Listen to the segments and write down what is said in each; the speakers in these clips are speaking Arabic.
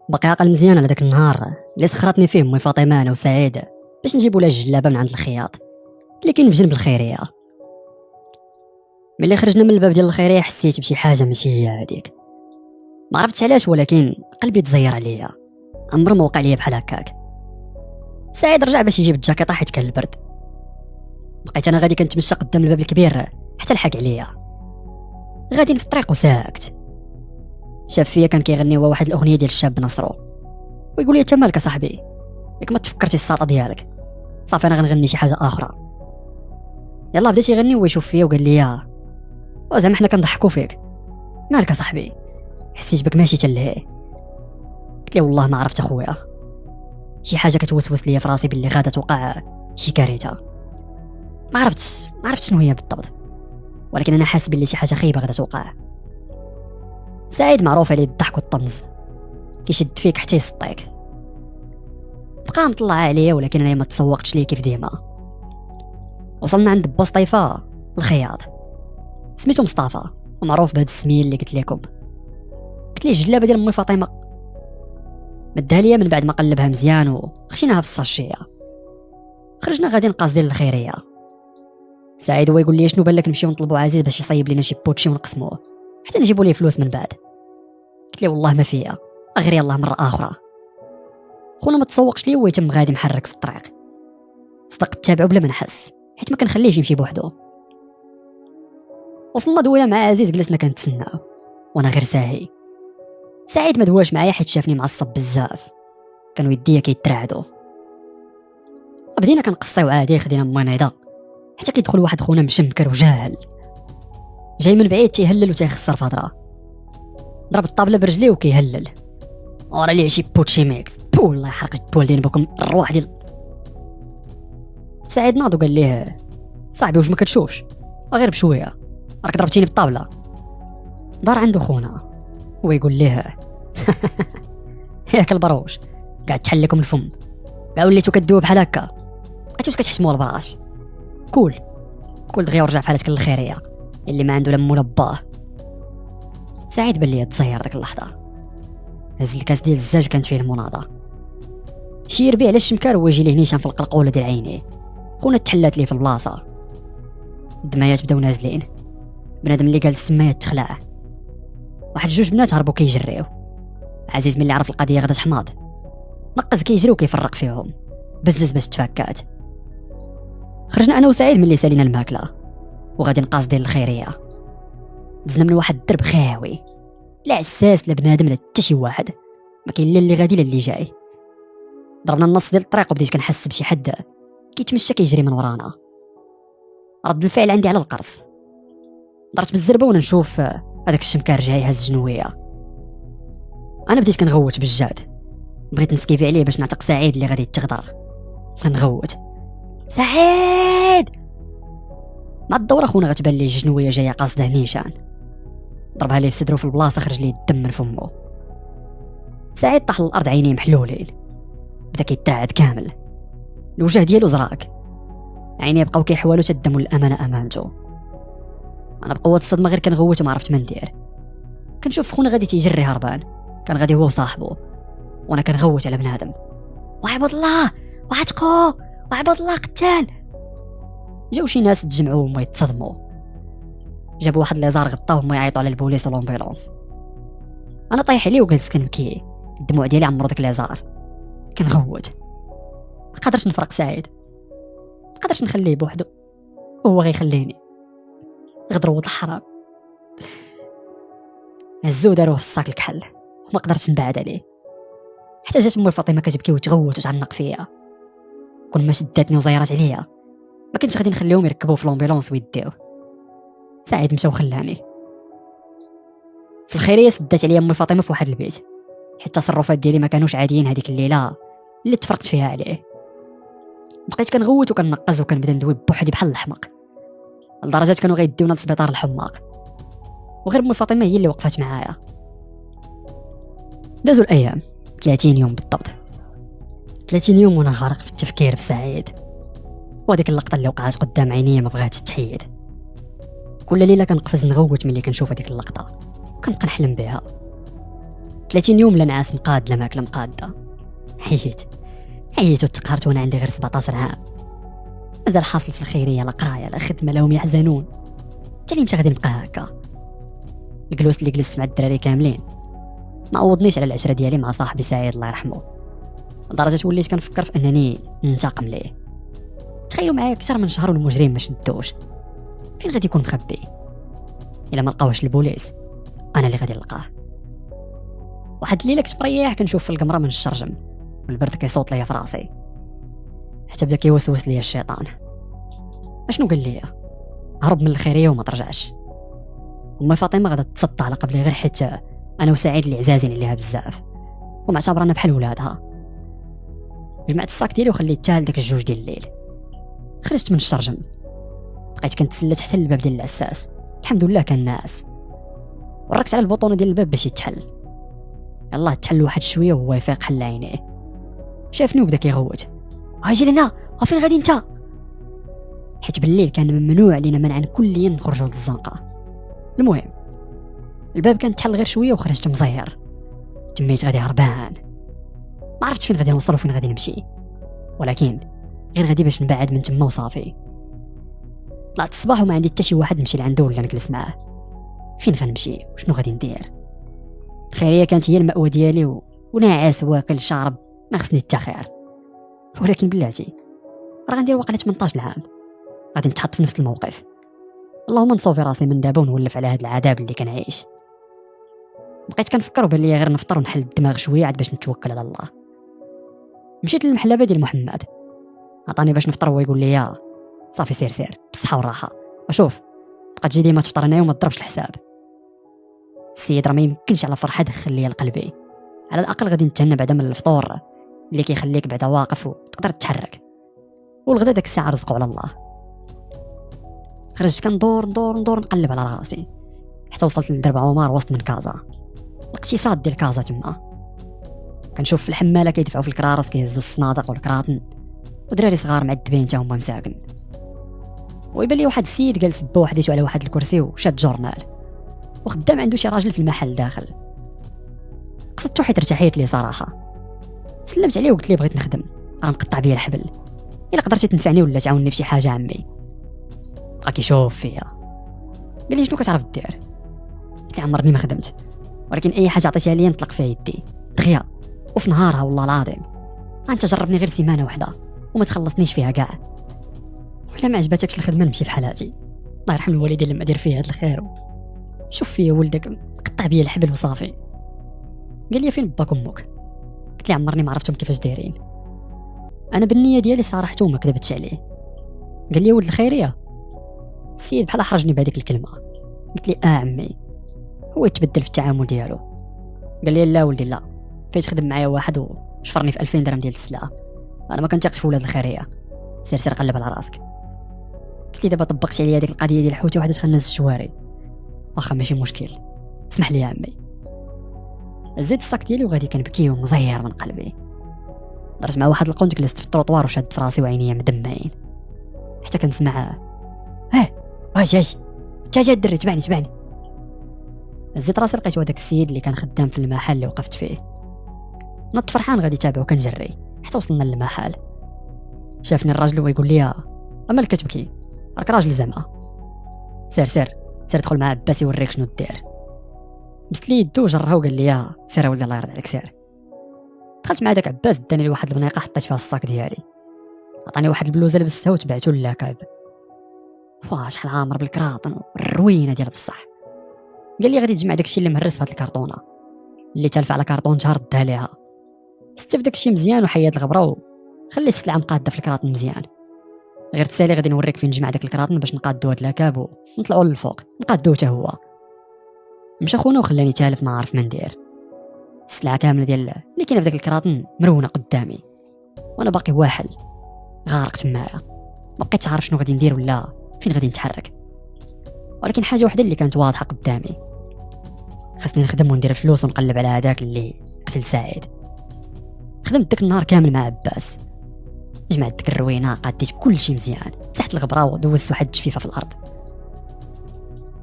باقي عاقل مزيان على داك النهار اللي سخرتني فيه امي فاطمه انا وسعيد باش نجيبوا لها الجلابه من عند الخياط اللي كاين بجنب الخيريه. ملي خرجنا من الباب ديال الخيريه حسيت بشي حاجه ماشي هي هذيك، ما عرفتش علاش ولكن قلبي تزير عليا. عمر ما وقع ليا بحال هكاك. سعيد رجع باش يجيب الجاكيطه حيت كان البرد. بقيت انا غادي كنتمشى قدام الباب الكبير حتى لحق عليا، غادي في الطريق وساكت. شاف فيا كان كيغني هو واحد الاغنيه ديال الشاب نصرو ويقول لي انت مالك صاحبي، ياك ما تفكرتي الساطه ديالك؟ صافي انا غنغني شي حاجه اخرى. يلا بدا يغني هو يشوف فيا وقال لي زعما حنا كنضحكوا فيك، مالك صاحبي؟ حسيت بك ماشي تلهي. قلت له والله ما عرفت اخويا، شي حاجه كتوسوس ليا في راسي باللي غادا توقع شي كارثه. ما عرفتش شنو هي بالضبط، ولكن انا حاسس باللي شي حاجه خايبه غادا توقع. سعيد معروف عليه الضحك والطنز، كيشد فيك حتى يسطيك. بقى مطلع عليا ولكن انا ما تسوقتش ليه كيف ديما. وصلنا عند با سطيفه الخياط، سميتو مصطفى ومعروف بهاد السميه اللي قلت لكم. قلت ليه الجلابه ديال امي فاطمه، مدها ليا من بعد ما قلبها مزيان وخشيناها في الساشيه. خرجنا غاديين قاصدين للخيريه. سعيد هو يقول لي شنو بالك نمشيو نطلبوا عزيز باش يصايب لينا شي بوتشي ونقسموه حتى نجيبوا ليه فلوس من بعد. قلت له والله ما فيها، اغير يلاه مره اخرى. خونا ما تسوقش ليه ويتم غادي محرك في الطريق. صدقت تابعو بلا ما نحس حيت ما كنخليهش يمشي بوحدو. وصلنا دوينا مع عزيز، جلسنا كنتسناو وانا غير ساهي. سعيد ما دواش معايا حيت شافني معصب بزاف، كانوا يديا كيترعدوا. بدينا كنقصيو عادي، خدينا منيضه حتى كيدخل واحد خونا مشمكر وجاهل جاي من بعيد تيهلل وتيخسر في هضره. ضرب الطابله برجليه وكيهلل ورا ليه شي بوتشي ميكس. والله حرقت بوالدين بكم الروح ديال. سعيد ناض وقال ليه صاحبي واش ما كتشوفش غير بشويه راك ضربتيني بالطابله. دار عنده خونا ويقول ليه ياك البروش قاعد تحل لكم الفم، لا وليتو كدوب بحال هكا، بقيتوش كتحشموا البراش. كول دغيا ورجع فحالتك للخيريه اللي ما عنده لا مو لا باه. سعيد بان ليا تزير ديك اللحظه. هز الكاس ديال الزاج كانت فيه المناضه، شي يربي على الشمكار ويجي ليه نيشان في القلقوله ديال عينيه. خونا تحلات ليه في البلاصه، الدمايات بداو نازلين. بنادم اللي قال السمايات تخلع. واحد جوج بنات هربوا كيجريو. عزيز ملي عرف القضيه غدا حماض نقز كيجري وكيفرق فيهم بزز باش تفكات. خرجنا انا وسعيد ملي سالينا الماكله وغادي نقاص ديال الخيريه. دزنا من واحد الدرب خاوي، لا عساس لا بنادم لا حتى شي واحد، ما كاين لا اللي غادي لا اللي جاي. ضربنا النص ديال الطريق وبديت كنحس بشي حد كيتمشى كيجري من ورانا. رد الفعل عندي على القرص، درت بالزربه وانا نشوف هذاك الشمكار جاي هز جنويه. انا بديت كنغوت بالجاد، بغيت نسكيفي عليه باش نعتق سعيد اللي غادي يتغدر. كنغوت سعيد مع الدوره. خونا غتبان ليه الجنويه جايه قاصده نيشان، ضربها ليه في صدره في البلاصه خرج ليه الدم من فمه. سعيد طاح للارض عينيه محلولين، بدا كيترعد كامل، الوجه ديالو زراك، عينيه بقاو كيحوالو تدموا الامانه امانته. انا بقوه الصدمه غير كنغوت وما عرفت ما ندير. كنشوف خونا غادي تيجري هربان، كان غادي هو وصاحبه وانا كنغوت على بنادم. وعبد الله وعتقو وعبد الله قتال. جاو شي ناس تجمعوا وما يتصدموا، جابوا واحد ليزار غطاوهم ويعيطوا على البوليس والامبيلونس. انا طايح عليه وجالس كنبكي، الدموع ديالي عمرو داك ليزار. كنغوت ما قدرتش نفرق سعيد، ما قدرتش نخليه بوحدو وهو غيخليني. غدروط الحرام هزو داروه في الصاك الكحل وما قدرتش نبعد عليه. حتى جات امي فاطمه كتبكي وتغوت وتعنق فيا، كل ما شداتني وزيرات عليا ما كنتش غادي نخليهم يركبوا في الامبيلونس ويديوه. سعيد مشى وخلاني في الخيريه. سدات عليا امي فاطمه في واحد البيت حيت التصرفات ديالي ما كانوش عاديين هذيك الليله اللي تفرقت فيها عليه. بقيت كنغوت وكنقز وكنبدا ندوي بوحدي بحال الحمق، لدرجه كانوا غيديونا للسبيطار الحماق، وغير امي فاطمه هي اللي وقفات معايا. دازوا الايام 30 يوم بالضبط، 30 يوم وانا غارق في التفكير في سعيد. وهذيك اللقطه اللي وقعت قدام عينيا ما بغاتش تحيد. كل ليله كنقفز نغوت ملي كنشوف هذيك اللقطه وكنبقى نحلم بها. 30 يوم لا نعاس مقاد لا ماكله مقاده. عييت وتقهرت وانا عندي غير 17 عام. مازال حاصل في الخيريه لا قرايه لا خدمه لهم يحزنون. حتى لي مشى غادي نبقى هكا. الجلوس اللي جلست مع الدراري كاملين ما عوضنيش على العشره ديالي مع صاحبي سعيد الله يرحمه، لدرجه وليت كنفكر في انني ننتقم ليه. تخيلوا معايا اكثر من شهر والمجرم ما شدوش، فين غادي يكون مخبي؟ الا ما لقاوش البوليس انا اللي غادي نلقاه. واحد الليله كنت مريح كنشوف في القمره من الشرجم والبرد كيصوت ليا في راسي، حتى بدا كيوسوس ليا الشيطان. اشنو قال لي؟ هرب من الخيريه وما ترجعش. امي فاطمه غادا تصدى على قبلي غير حيت انا وسعيد اللي عزازين عليها بزاف ومعتبرانا بحال ولادها. جمعت الصاك ديالي وخليت حتى لداك الجوج ديال الليل. خرجت من الشرجم بقيت كنتسلى حتى للباب ديال العساس، الحمد لله كان ناعس. وركت على البطونه ديال الباب باش يتحل. يلاه تحل واحد شويه وهو يفيق حل عينيه، شافني وبدا كيغوت. اجي لنا فين غادي انت؟ حيت بالليل كان ممنوع علينا منعا كليا نخرجوا للزنقه. المهم الباب كان تحل غير شويه وخرجت مزير. تميت غادي هربان، ما عرفتش فين غادي نوصل وفين غادي نمشي، ولكن غير غادي باش نبعد من تما وصافي. طلعت الصباح وما عندي حتى شي واحد نمشي لعنده ولا نجلس معاه. فين غنمشي وشنو غادي ندير؟ الخيريه كانت هي المأوى ديالي وناعس واكل شارب ما خصني حتى خير. ولكن بلاتي راه غندير واقيلا 18 عام غادي نتحط في نفس الموقف. اللهم نصوفي راسي من دابا ونولف على هاد العذاب اللي كنعيش. بقيت كنفكر وبان لي غير نفطر ونحل الدماغ شويه عاد باش نتوكل على الله. مشيت للمحلبه ديال محمد، عطاني باش نفطر، هو يقول لي يا صافي سير بالصحه والراحه، وشوف بقى تجي ديما تفطر هنايا وما تضربش الحساب. السيد راه ما يمكنش على فرحه دخل ليا لقلبي، على الاقل غادي نتهنى بعدا من الفطور اللي كيخليك بعدا واقف وتقدر تتحرك. والغدا داك الساعه رزقوا على الله. خرجت كندور نقلب على راسي حتى وصلت لدرب عمر وسط من كازا، الاقتصاد ديال كازا تما. كنشوف في الحماله كيدفعوا في الكرارس كيهزوا الصنادق والكراطن ودراري صغار معذبين حتى هما مساكن. ويبان لي واحد السيد جالس بوحديتو على واحد الكرسي وشاد جورنال وخدام عنده شي راجل في المحل داخل. قصدتو حيت ارتحيت ليه صراحه، سلمت عليه وقلت ليه بغيت نخدم، راه مقطع بيا الحبل، الا قدرتي تنفعني ولا تعاوني في شي حاجه عمي. بقى كيشوف فيا قال لي شنو كتعرف دير؟ قلت لي عمرني ما خدمت، ولكن اي حاجه عطيتيها ليا نطلق فيها يدي دغيا وفي نهارها والله العظيم. انت جربني غير سيمانه واحده وما تخلصنيش فيها كاع، ولا ما عجبتكش الخدمه نمشي في حالاتي. الله يرحم الوالدين لما دير فيا هذا الخير. شوف فيا ولدك قطع بيا الحبل وصافي. قال لي فين باك امك؟ قلت لي عمرني ما عرفتهم كيفاش دايرين. انا بالنيه ديالي صارحته وما كذبتش عليه. قال لي ولد الخيريه. السيد بحال حرجني بهذيك الكلمه. قلت لي عمي. هو يتبدل في التعامل ديالو. قال لي لا ولدي لا، فايت خدم معايا واحد وشفرني في 2000 درهم ديال السلعه، انا ما كنتيقش في ولاد الخيريه، سير قلب على راسك. قلت لي دابا طبقت عليا هذيك القضيه ديال الحوته وحده خلنا نهز الشواري، واخا ماشي مشكل، اسمح لي يا عمي. زيد الصاك ديالي وغادي كنبكي ومزير من قلبي. درت مع واحد القنت جلست في التروطوار وشاد في راسي وعينيا مدمعين حتى كنسمع واش جا الدري تبعني. زيد راسي لقيت هذاك السيد اللي كان خدام في المحل اللي وقفت فيه. نط فرحان غادي تابعو كنجري حتى وصلنا للمحل. شافني الراجل ويقول لي امالك كتبكي؟ راك راجل زعما. سير دخل مع عباس يوريك شنو دير. بس لي يدو جرها وقال لي سير ولدي الله يرضي عليك سير. دخلت مع داك عباس داني لي واحد البنيقه حطيت فيها الصاك ديالي، عطاني واحد البلوزه لبستها وتبعتو للاكاب. شحال عامر بالكراطن والروينه ديال بصح. قال لي غادي تجمع داكشي اللي مهرس في هاد الكرتونه اللي تالف على كرتون ردها ليها، استف داكشي مزيان وحيد الغبره وخلي السلعه مقاده في الكراطن مزيان. غير تسالي غادي نوريك فين نجمع داك الكراطن باش نقادو هاد لاكاب ونطلعوا للفوق نقادوه حتى هو. مشى خونا وخلاني تالف ما عارف ما ندير. السلعه كامله ديال اللي كاينه في داك الكراطن مرونه قدامي وانا باقي واحل غارق تمايا، ما بقيتش عارف شنو غادي ندير ولا فين غادي نتحرك. ولكن حاجه وحده اللي كانت واضحه قدامي، خصني نخدم وندير فلوس ونقلب على هذاك اللي قتل سعيد. خدمت داك النهار كامل مع عباس، جمعت ديك الروينه قاديت كل شيء مزيان، تحت الغبره ودوزت واحد الجفيفه في الارض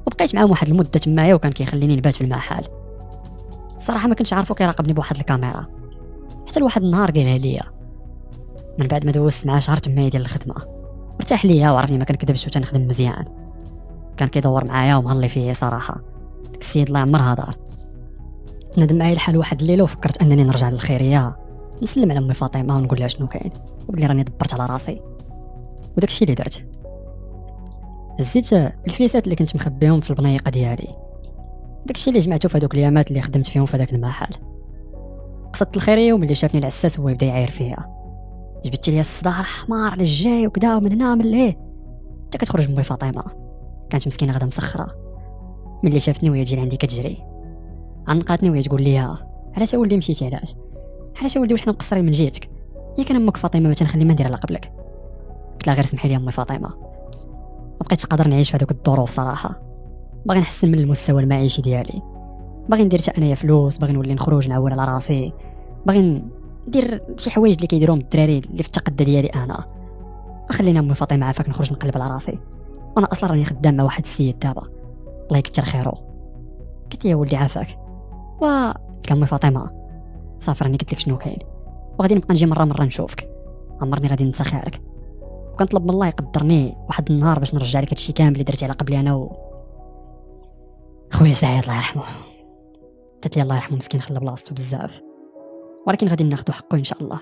وبقيت معاهم واحد المده تمايا وكان كيخليني نبات في المحل. الصراحه ما كنتش عارفو كيراقبني بواحد الكاميرا، حتى لواحد النهار قالها ليا من بعد ما دوزت معاه شهر تما ديال الخدمه. ارتاح ليا وعرفني ما كنكذبش وتنخدم مزيان، كان كيدور معايا ومهلي فيا صراحه. داك السيد الله يعمرها دار. ندم معايا الحال واحد الليله وفكرت انني نرجع للخيريه نسلم على امي فاطمه ونقول لها شنو كاين وبلي راني دبرت على راسي. وداك الشيء اللي درت، هزيت الفليسات اللي كنت مخبيهم في البنيقه ديالي، داك الشيء اللي جمعته في هذوك الايامات اللي خدمت فيهم في هذاك المحل. قصدت الخيريه وملي شافني العساس هو يبدا يعاير فيا، جبت لي الصداع حمار على الجاي وكذا ومن هنا من لهيه. حتى كتخرج امي فاطمه كانت مسكينه غدا مسخره، ملي شافتني وهي تجي عندي كتجري عنقاتني وهي تقول لي علاش ولدي مشيتي، علاش ولدي واش حنا مقصرين من جهتك، هي كان امك فاطمه ما تنخلي ما ندير على قبلك. قلت لها غير سمحي لي امي فاطمه، ما بقيتش قادر نعيش في هذوك الظروف صراحه. باغي نحسن من المستوى المعيشي ديالي، باغي ندير حتى انايا فلوس، باغي نولي نخرج نعول على راسي، باغي ندير شي حوايج اللي كيديروهم الدراري اللي في التقدى ديالي انا. خلينا امي فاطمه عافاك نخرج نقلب على راسي، وانا اصلا راني خدام مع واحد السيد دابا الله يكثر خيره. قلت لي يا ولدي عافاك، قلت امي فاطمه صافي راني قلت لك شنو كاين، وغادي نبقى نجي مره نشوفك، عمرني غادي ننسى خيرك، وكنطلب من الله يقدرني واحد النهار باش نرجع لك هادشي كامل اللي درتي على قبلي انا خويا سعيد الله يرحمه. قلت لي الله يرحمه مسكين خلى بلاصتو بزاف، ولكن غادي ناخذ حقه ان شاء الله،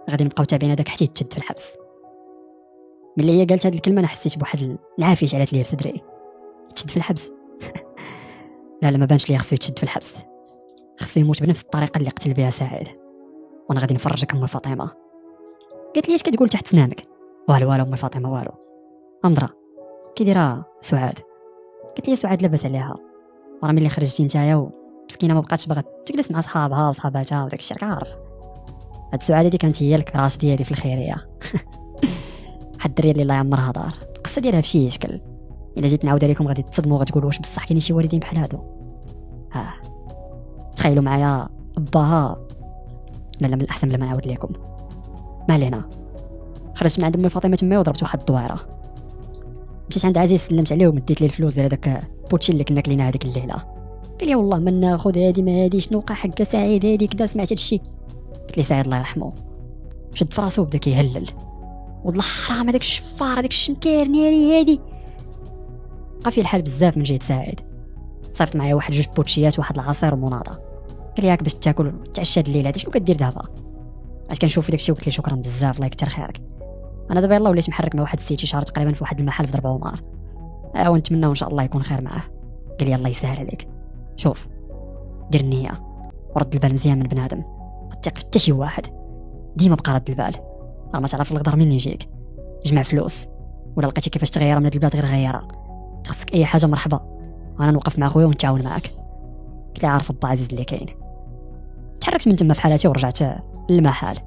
غادي نبقاو تابعين هذاك حتى يتشد في الحبس. ملي هي قالت هاد الكلمه انا حسيت بواحد العافيه شعلت لي صدري. يتشد في الحبس؟ لا ما بانش لي خصو يتشد في الحبس، خصو يموت بنفس الطريقه اللي قتل بها سعيد، وانا غادي نفرجك امي فاطمه. قالت لي اش كتقول تحت سنانك؟ والو امي فاطمه والو. امضره كي دايره سعاد؟ قالت لي سعاد لاباس عليها، وراه ملي خرجتي نتايا مسكينه ما بقاتش باغا تجلس مع صحابها وصحاباتها وداك الشيء عارف. هاد سعاد هادي كانت هي الكراش ديالي في الخيريه. واحد الدريه اللي الله يعمرها دار، القصه ديالها بشي شكل الا جيت نعاودها لكم غادي تصدموا وغتقولوا واش بصح كاين شي والدين بحال هادو. تخيلوا معايا باها. لا من الاحسن بلا ما نعاود لكم، ما علينا. خرجت مع امي فاطمه تما وضربت واحد الدويره، مشيت عند عزيز سلمت عليه ومديت ليه الفلوس ديال هذاك بوتشي اللي كنا كلينا هذيك الليله. قال لي والله ما ناخذ هادي ما هادي شنو وقع حق سعيد هادي كذا سمعت هادشي. قلت لي سعيد الله يرحمه شد في راسو وبدا كيهلل، والله حرام هذاك الشفار هذاك الشنكير ناري هادي. بقى فيه الحال بزاف من جهه سعيد، صيفط معايا واحد جوج بوتشيات واحد العصير ومناضه. قال لي ياك باش تاكل وتعشى هاد الليله هادي شنو كدير دابا؟ عاد كنشوف داكشي وقلت لي شكرا بزاف الله يكثر خيرك. انا دابا يلاه وليت محرك مع واحد السيد شي شهر تقريبا في واحد المحل في ضربه ومار، ونتمنى ان شاء الله يكون خير معاه. قال لي الله يسهل عليك، شوف دير النيه ورد البال مزيان من بنادم، ما تثق في حتى شي واحد، ديما بقى رد البال، راه ما تعرف القدر منين يجيك. جمع فلوس ولا لقيتي كيفاش تغيرها من هاد البلاد غير غيرها، تخصك اي حاجه مرحبا، وانا نوقف مع خويا ونتعاون معاك. قلت لي عارف با عزيز اللي كاين. تحركت من تما في حالاتي ورجعت للمحل.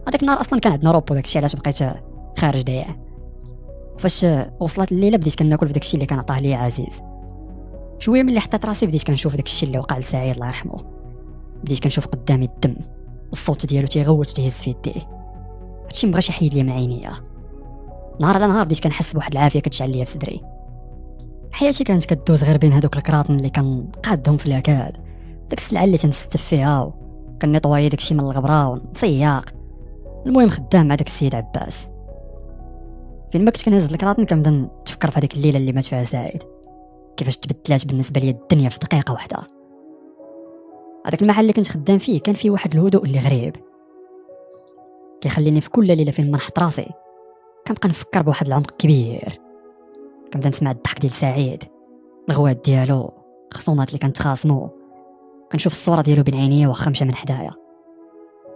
هذاك النهار اصلا كان عندنا روبو داكشي علاش بقيت خارج ضيع. فاش وصلت الليله بديت كناكل في داكشي اللي كان عطاه لي عزيز، شويه ملي حطيت راسي بديت كنشوف داكشي اللي وقع لسعيد الله يرحمه، بديت كنشوف قدامي الدم والصوت ديالو تيغوت وتهز في يديه. هادشي مبغاش يحيد لي من عينيا. نهار على نهار بديت كنحس بواحد العافيه كتشعل ليا في صدري. حياتي كانت كدوز غير بين هذوك الكراطن اللي كنقادهم في الاكاد، داك السلعه اللي تنستف فيها وكنطوي داكشي من الغبره ونسياق. المهم خدام مع داك السيد عباس. فين ما كنت كنهز الكراطن كنبدا نتفكر في هذيك الليله اللي مات فيها سعيد، كيفاش تبدلات بالنسبه لي الدنيا في دقيقه واحده. هذاك المحل اللي كنت خدام فيه كان فيه واحد الهدوء اللي غريب، كيخليني في كل ليله فين ما نحط راسي كنبقى نفكر بواحد العمق كبير. كنبدا نسمع الضحك ديال سعيد، الغوات ديالو، الخصومات اللي كنتخاصموا، كنشوف الصوره ديالو بين عينيا واخا مشى من حدايا،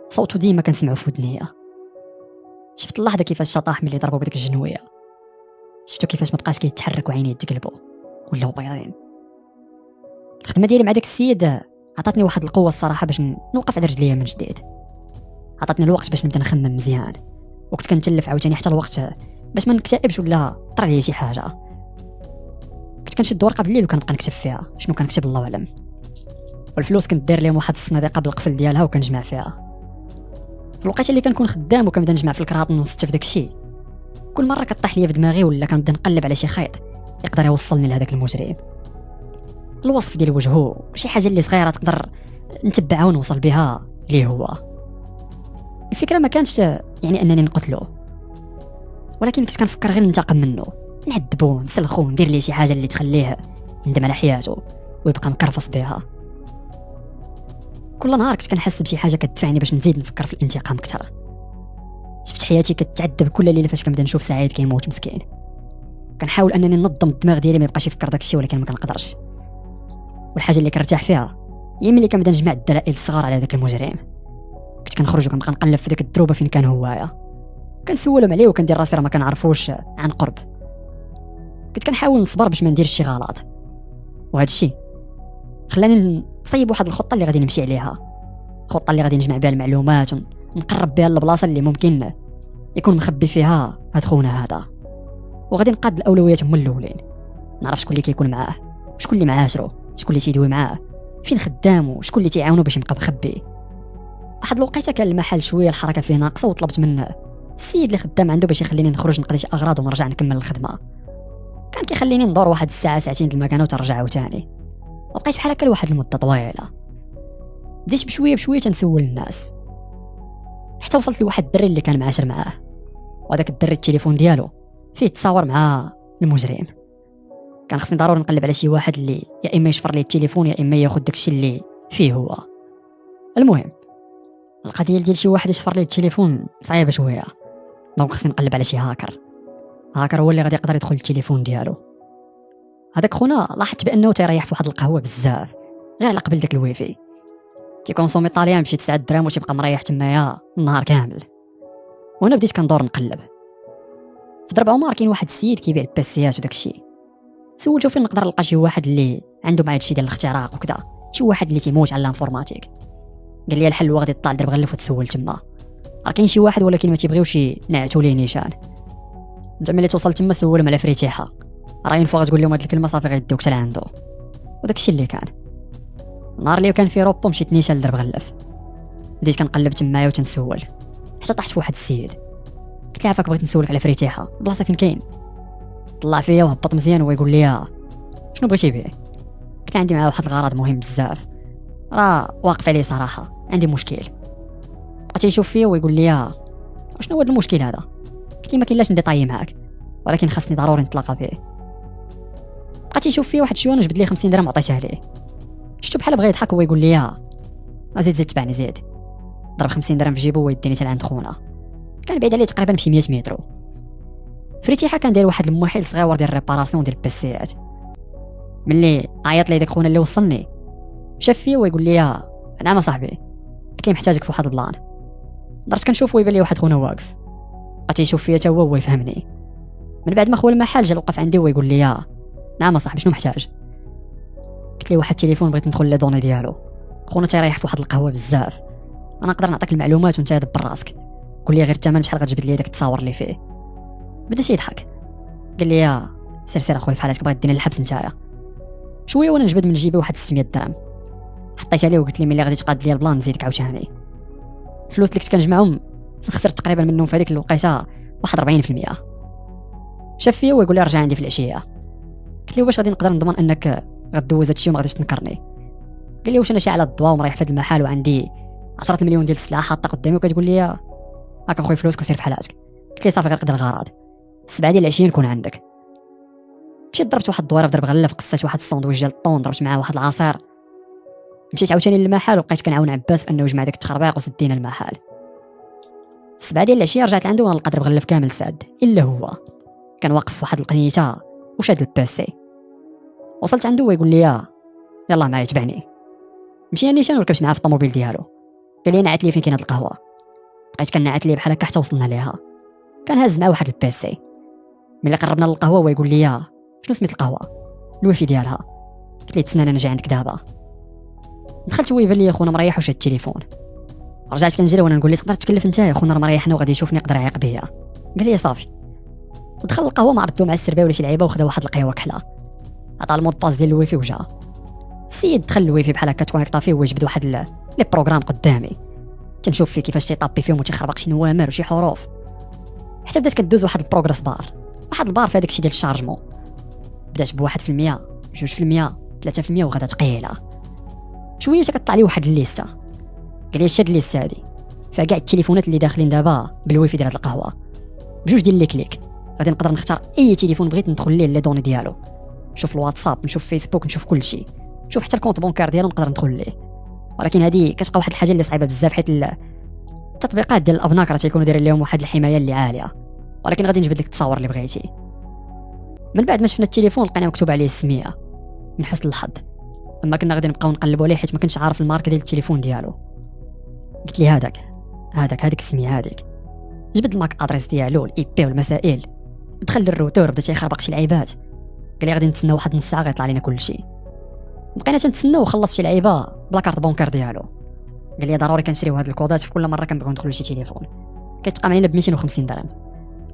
صوتو ديما كنسمعو في ودنيا. شفت اللحظه كيفاش شطاح ملي ضربو بديك الجنويه، شفتو كيفاش مبقاش كيتحرك وعينيه تقلبوا ولاو بيضين. الخدمه ديالي مع داك السيد عطاتني واحد القوه الصراحه باش نوقف على رجليا من جديد، عطاتني الوقت باش نبدا نخمم مزيان، وقت كنتلف عاوتاني حتى الوقت باش ما نكتئبش ولا طرا لي شي حاجه. كنت كنشد ورقه بالليل وكنبقى نكتب فيها شنو كنكتب الله اعلم، والفلوس كنت داير لهم واحد الصناديقه بالقفل ديالها وكنجمع فيها. في الوقت اللي كنكون خدام وكنبدا نجمع في الكراطن ونستف داكشي، كل مره كطيح ليا في دماغي ولا كنبدا نقلب على شي خيط يقدر يوصلني لهذاك المجرم. الوصف ديال وجهه شي حاجه اللي صغيره تقدر نتبعها ونوصل بها ليه هو. الفكره ما كانتش يعني انني نقتلو، ولكن كنت كنفكر غير ننتقم منه، نعذبو نسلخو ندير ليه شي حاجه اللي تخليه يندم على حياته ويبقى مكرفص بها. كل نهار كنت كنحس بشي حاجه كتدفعني باش نزيد نفكر في الانتقام اكثر. شفت حياتي كتعذب كل ليله فاش كنبدا نشوف سعيد كيموت مسكين. كنحاول انني ننظم الدماغ ديالي ما يبقاش يفكر داكشي، ولكن ما كنقدرش. والحاجه اللي كنرتاح فيها هي ملي كنبدا نجمع الدلائل الصغار على داك المجرم. كنت كنخرج وكنبقى نقلب في داك الدروبه فين كان هوايا، كنسولهم عليه وكندير راسي راه ما كنعرفوش عن قرب. كنت كنحاول نصبر باش ما نديرش شي غلط، وهذا الشيء خلاني نصيب واحد الخطه اللي غادي نمشي عليها، خطه اللي غادي نجمع بها المعلومات ونقرب بها للبلاصه اللي ممكن يكون مخبي فيها هاد خونا هذا، وغادي نقاد الاولويات هما الاولين. نعرف شكون اللي كيكون معاه، شكون اللي معاشرو، شكون اللي تيدوي معاه، فين خدام، وشكون اللي تيعاونو باش يبقى مخبي. واحد الوقيته كان المحل شويه الحركه فيه ناقصه، وطلبت من السيد اللي خدام عنده باش يخليني نخرج نقضي شي اغراض ونرجع نكمل الخدمه. كان كيخليني ندور واحد الساعه ساعتين د المكان وترجع عاوتاني، وبقيت بحال هكا لواحد المده طويله. بديت بشويه بشويه تنسول الناس، حتى وصلت لواحد الدري اللي كان معاشر معاه، وهذاك الدري التليفون ديالو فيه تصاور مع المجرم. كان خصني ضروري نقلب على شي واحد اللي يا اما يشفر لي التليفون يا اما ياخذ داكشي اللي فيه هو. المهم القضيه ديال شي واحد يشفر لي التليفون صعيبه شويه، دونك خصني نقلب على شي هاكر هو اللي غادي يقدر يدخل التليفون ديالو. هذاك خونا لاحظت بانه تيريح في واحد القهوه بزاف غير على قبل داك الويفي، كيكونسومي طاليان بشي 9 دراهم وتيبقى مريح تمايا النهار كامل. وانا بديت كندور نقلب في ضرب عمر. كاين واحد السيد كيبيع الباسيات وداك الشيء، سولته فين نقدر نلقى شي واحد اللي عنده معاه هادشي ديال الاختراق وكذا، شي واحد اللي تيموت على الانفورماتيك. قال لي الحل هو غادي تطلع درب غلف وتسول تما، راه كاين شي واحد ولكن ما تيبغيوش ينعتوا ليه نيشان. انت ملي توصل تما سولهم على فريتيحه، راه ين فوق تقول لهم هاد الكلمه صافي غيدوك حتى لعندو. وداك الشيء اللي كان النهار اللي كان فيه روبو مشيت نيشان لدرب غلف، بديت كنقلب تمايا وتنسول حتى طحت في واحد السيد. قلت له عافاك بغيت نسولك على فريتيحه البلاصه فين كاين. طلع فيا وهبط مزيان ويقول لي شنو بغيتي بيه. قلت له عندي معاه واحد الغرض مهم بزاف، راه واقف عليه صراحه، عندي مشكل. بقى تيشوف فيا ويقول لي شنو هو المشكل هذا. قلت له ما كاينلاش نديطاي معاك، ولكن خاصني ضروري نتلاقى به. بقى تيشوف فيا واحد شويه ونجبد لي 50 درهم عطيتها ليه. شفتو بحال بغا يضحك ويقول لي زيد تبعني زيد. ضرب 50 درهم في جيبو ويديني حتى لعند خونا، كان بعيد عليه تقريبا بشي 100 متر. فريتيحه كان داير واحد المحل صغير ديال الريباراسيون ديال الباسيات. ملي عيط لي داك خونا اللي وصلني شاف فيا ويقول لي نعم صاحبي. قلت لي محتاجك في واحد البلان. درت كنشوف ويبان لي واحد خونا واقف، بقى تيشوف فيا حتى هو ويفهمني. من بعد ما خول المحل جا وقف عندي ويقول لي نعم صاحبي شنو محتاج. قلت لي واحد التليفون بغيت ندخل لي دوني ديالو، خونا تيريح في واحد القهوه بزاف، انا نقدر نعطيك المعلومات وانت دبر راسك، قول لي غير الثمن بشحال غتجبد لي داك التصاور اللي فيه. بدا يضحك قال لي سير اخويا في حالاتك بغيت ديني للحبس نتايا. شويه وانا نجبد من جيبي واحد 600 درهم حطيت عليه وقلت لي ملي غادي تقاد لي البلان نزيدك عاوتاني. الفلوس اللي كنت كنجمعهم خسرت تقريبا منهم في هذيك الوقيته واحد 40%. شاف فيا ويقول لي رجع عندي في العشيه. قلت له واش غادي نقدر نضمن انك غدوز هادشي وما غاديش تنكرني. قال لي واش انا شاعل الضواء ومريح في هذا المحل وعندي 10 مليون ديال السلعه حاطه قدامي وكتقول لي هاك اخويا فلوسك وسير في حالاتك. قلت لي صافي غير قد الغراض 7 ديال العشيه نكون عندك. مشيت ضربت واحد الدويره في درب غلف، قصيت واحد الساندويتش ديال الطون، ضربت معاه واحد العصير، مشيت عاوتاني للمحل وبقيت كنعاون عباس انه يجمع داك التخربيق وسدينا المحل. 7 ديال العشيه رجعت عنده وانا نلقى درب غلف كامل ساد الا هو كان واقف في واحد القنيته وشاد الباسي. وصلت عنده ويقول لي يلا معايا تبعني. مشينا نيشان وركبت معاه في الطوموبيل ديالو. قال لي نعت لي فين كاين هاد القهوه. بقيت كنعت لي بحال هكا حتى وصلنا ليها. كان هاز معاه واحد الباسي. ملي قربنا للقهوه ويقول لي شنو سميت القهوه الويفي ديالها. قلت لي تسنى انا جاي عندك دابا. دخلت ويبان لي خونا مريح وشاد التليفون. رجعت كنجري وانا نقول لي تقدر تكلف انت يا خونا مريحنا وغادي يشوفني يقدر يعيق بيا. قال لي صافي. دخل القهوه ما عرفتو مع السرباوي ولا شي لعيبه وخدا واحد القهوه كحله، عطى المود باس ديال الويفي وجا. السيد دخل الويفي بحال هكا تكونيكطا فيه ويجبد واحد لي بروغرام قدامي، تنشوف فيه كيفاش تيطابي فيهم وتيخربق شي نوامر وشي حروف، حتى بدات كدوز واحد البروغريس بار، واحد البار في هذاك الشيء ديال الشارجمون. بدات ب1%، 2%، 3% وغدا ثقيله. شويه كطلع لي واحد الليسته. قال لي شاد الليسته هادي فيها كاع التليفونات اللي داخلين دابا بالويفي ديال هاد القهوه بجوج ديال لي كليك. غادي نقدر نختار اي تليفون بغيت ندخل ليه لي دوني ديالو، نشوف الواتساب، نشوف فيسبوك، نشوف كل شيء، نشوف حتى الكونت بونكار ديالو نقدر ندخل ليه. ولكن هذه كتبقى واحد الحاجه اللي صعيبه بزاف، حيت التطبيقات ديال الابناك راه تيكونوا دايرين لهم واحد الحمايه اللي عاليه. ولكن غادي نجبد لك التصاور اللي بغيتي. من بعد ما شفنا التليفون لقينا مكتوب عليه السميه. من حسن الحظ اما كنا غادي نبقاو نقلبوا عليه حيت ما كنتش عارف الماركه ديال التليفون ديالو. قلت لي هذاك السميه هذيك. جبد الماك ادريس ديالو، الاي بي والمسائل، دخل للروتور بدا تيخربق شي لعيبات. قال لي غادي نتسناو واحد نص ساعه غيطلع لنا كل شيء. بقينا تنتسناو وخلص شي لعيبه بلا كارت بونكار ديالو. قال لي ضروري كنشريو هاد الكودات في كل مره كنبغيو ندخلوا لشي تليفون، كيتقام علينا ب 250 درهم.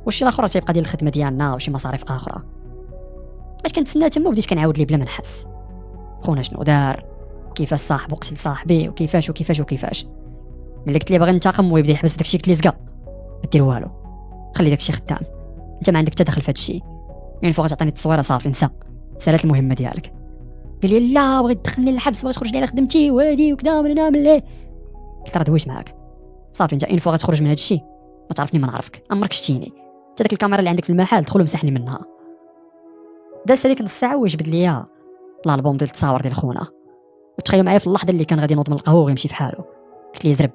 والشي الاخر تيبقى ديال الخدمه ديالنا وشي مصاريف اخرى. بقيت كنتسنى تما وبديت كنعاود ليه بلا ما نحس خونا شنو دار وكيفاش صاحبو قتل صاحبي وكيفاش. ملي قلت ليه باغي ننتقم ويبدا يحبس في داكشي، قلت ليه زكا ما دير والو، خلي داكشي خدام، انت ما عندك حتى دخل في هادشي. يعني فوق تعطيني التصويره صافي نسى سالات المهمه ديالك. قال لي لا بغيت تدخلني للحبس، بغيت تخرج لي على خدمتي وهادي وكذا من نعمل ليه. قلت راه دويش معاك صافي، انت فوق غتخرج من هادشي ما تعرفني ما نعرفك، عمرك شتيني حتى داك الكاميرا اللي عندك في المحل دخل ومسحني منها. داز هذيك نص ساعه ويجبد ليا الالبوم ديال التصاور ديال خونا. وتخيلوا معايا في اللحظه اللي كان غادي ينوض من القهوه ويمشي في حاله. قلت لي زرب.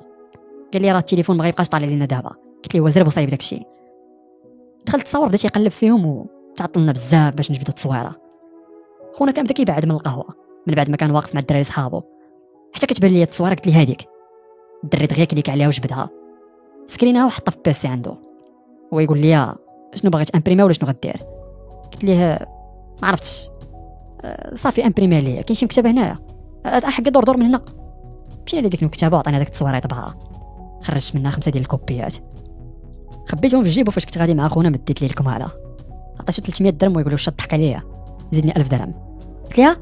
قال لي راه التليفون ما غيبقاش طالع لينا دابا. قلت لي وزرب وصايب داكشي. دخلت التصاور بدا يقلب فيهم وتعطلنا بزاف باش نجبدوا التصويره. خونا كان بدا كيبعد من القهوه من بعد ما كان واقف مع الدراري صحابو، حتى كتبان لي التصويره. قلت لي هذيك الدري دغيا كليك عليها وجبدها، سكرينها وحطها في بيسي عنده. هو يقول لي شنو باغي امبريمي ولا شنو غدير. قلت ليه ما عرفتش، صافي امبريمي ليا، كاين شي مكتبه هنايا حق دور من هنا. مشينا لديك المكتبه وعطينا داك التصويره يطبعها، خرجت منها 5 ديال الكوبيات خبيتهم في الجيب. وفاش كنت غادي مع خونا مديت ليه الكماله، عطيتو 300 درهم ويقول له واش تضحك عليا زيدني 1000 درهم. قلت لها